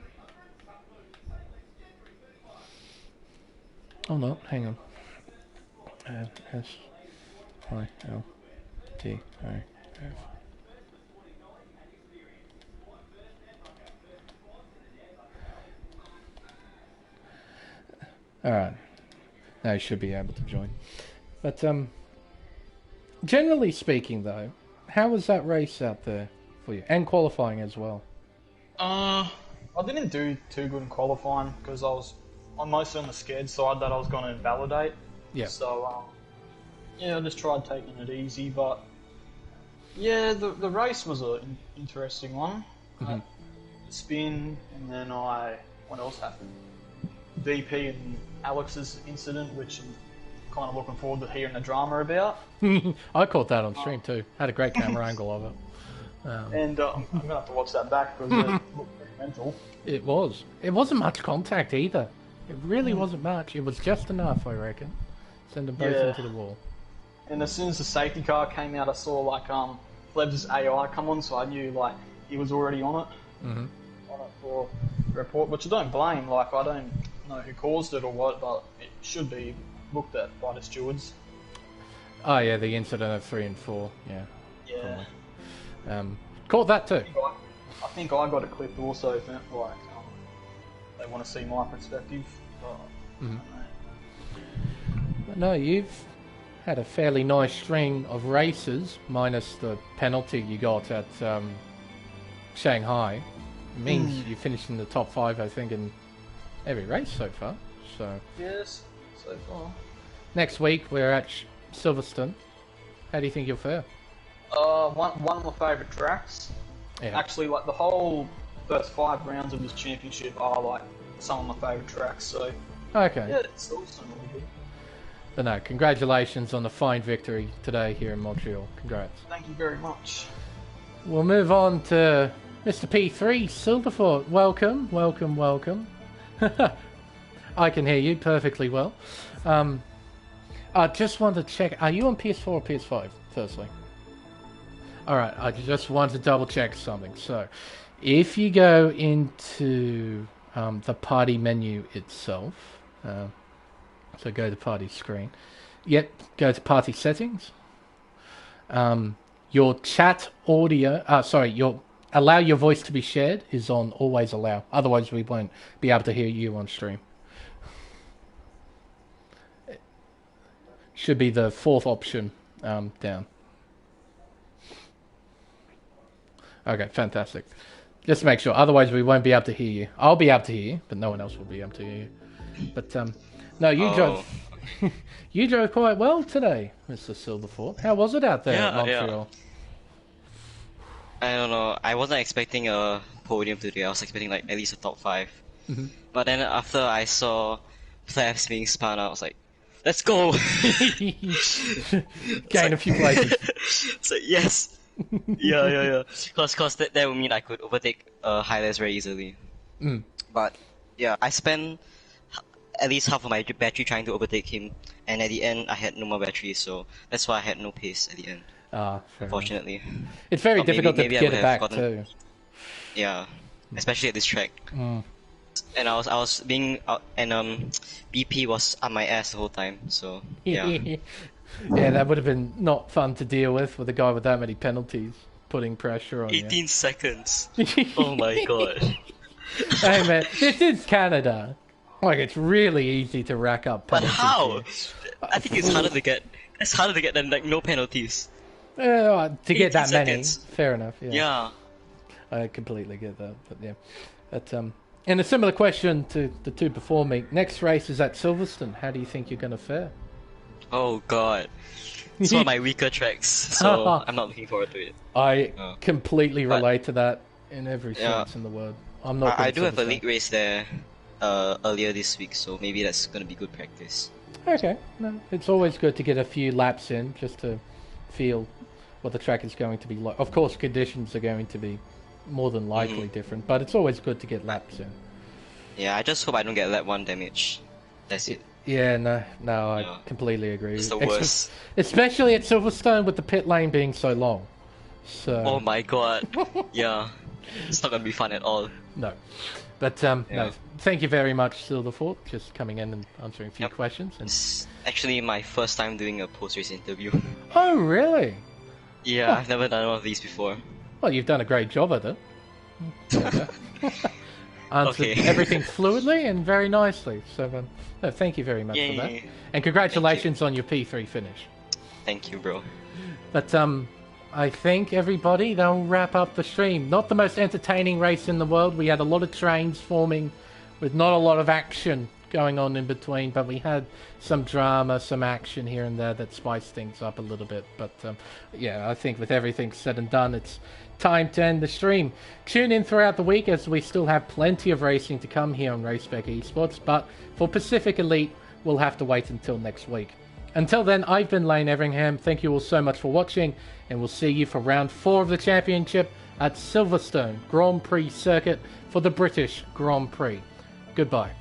Oh no, hang on. SILTIF. Alright. Now you should be able to join. But generally speaking though, how was that race out there for you? And qualifying as well. I didn't do too good in qualifying because I'm mostly on the scared side that I was going to invalidate. Yeah. So yeah, I just tried taking it easy, but yeah, the race was an interesting one. Mm-hmm. Spin, and then what else happened? DP and Alex's incident, which I'm kind of looking forward to hearing the drama about. I caught that on stream too. Had a great camera angle of it. And I'm going to have to watch that back because it looked pretty mental. It was. It wasn't much contact either. It really wasn't much. It was just enough, I reckon. Send them both into the wall. And as soon as the safety car came out, I saw like Fleb's AI come on, so I knew like he was already on it. Mm-hmm. On it for report, which I don't blame. Like I don't know who caused it or what, but it should be looked at by the stewards. Oh yeah, the incident of 3 and 4. Yeah. Yeah. Caught that too. I think I got it clipped also. Like they want to see my perspective. But, But no, you've had a fairly nice string of races, minus the penalty you got at Shanghai. It means you finished in the top 5, I think, in every race so far. So yes, so far. Next week we're at Silverstone. How do you think you'll fare? One of my favourite tracks. Yeah. Actually, like the whole first 5 rounds of this championship are like some of my favourite tracks. So Okay. yeah, it's Silverstone will be good. But no, congratulations on the fine victory today here in Montreal. Congrats. Thank you very much. We'll move on to Mr. P3 Silverfort. Welcome, welcome, welcome. I can hear you perfectly well. I just want to check. Are you on PS4 or PS5? Firstly. All right. I just want to double check something. So, if you go into the party menu itself, so go to party screen. Yep. Go to party settings. Your chat audio. Your allow your voice to be shared is on always allow. Otherwise, we won't be able to hear you on stream. Should be the 4th option down. Okay, fantastic. Just to make sure. Otherwise, we won't be able to hear you. I'll be able to hear you, but no one else will be able to hear you. But no, you drove. You drove quite well today, Mr. Silverfort. How was it out there at Montreal? I don't know. I wasn't expecting a podium today. I was expecting like at least a top 5. Mm-hmm. But then after I saw flaps being spun out, I was like, let's go! Gain a few places. So yes! Yeah. Cause that would mean I could overtake Highlands very easily. Mm. But yeah, I spent at least half of my battery trying to overtake him, and at the end I had no more battery, so that's why I had no pace at the end. Unfortunately. It's very difficult to get it back too. Yeah, especially at this track. Mm. And I was being BP was on my ass the whole time, so yeah. Yeah, that would have been not fun to deal with a guy with that many penalties putting pressure on 18 seconds. Oh my god. Hey man, this is Canada. Like, it's really easy to rack up But penalties. how? I think it's harder to get. It's harder to get than like no penalties. To get that 18 many, seconds. fair enough. Yeah. I completely get that, but yeah. But and a similar question to the two before me. Next race is at Silverstone. How do you think you're going to fare? Oh god. It's one of my weaker tracks, so I'm not looking forward to it. I completely relate to that in every sense in the word. I'm not. I do have a league race there earlier this week, so maybe that's going to be good practice. Okay, no, it's always good to get a few laps in just to feel what the track is going to be like. Of course, conditions are going to be more than likely different, but it's always good to get laps in. Yeah, I just hope I don't get lap 1 damage. That's it. Yeah, no, I completely agree. It's the worst. Especially at Silverstone with the pit lane being so long. So. Oh my god. Yeah. It's not gonna be fun at all. No. But, no, thank you very much, Silverfort, just coming in and answering a few questions. And... It's actually my first time doing a post-race interview. Oh, really? Yeah, I've never done one of these before. Well, you've done a great job at it. Answered everything fluidly and very nicely. So, no, thank you very much for that. And congratulations on your P3 finish. Thank you, bro. But, I think, everybody, they'll wrap up the stream. Not the most entertaining race in the world. We had a lot of trains forming with not a lot of action going on in between, but we had some drama, some action here and there that spiced things up a little bit. But, yeah, I think with everything said and done, it's time to end the stream. Tune in throughout the week as we still have plenty of racing to come here on Race Spec Esports, but for Pacific Elite, we'll have to wait until next week. Until then, I've been Lane Everingham. Thank you all so much for watching, and we'll see you for round 4 of the championship at Silverstone Grand Prix circuit for the British Grand Prix. Goodbye.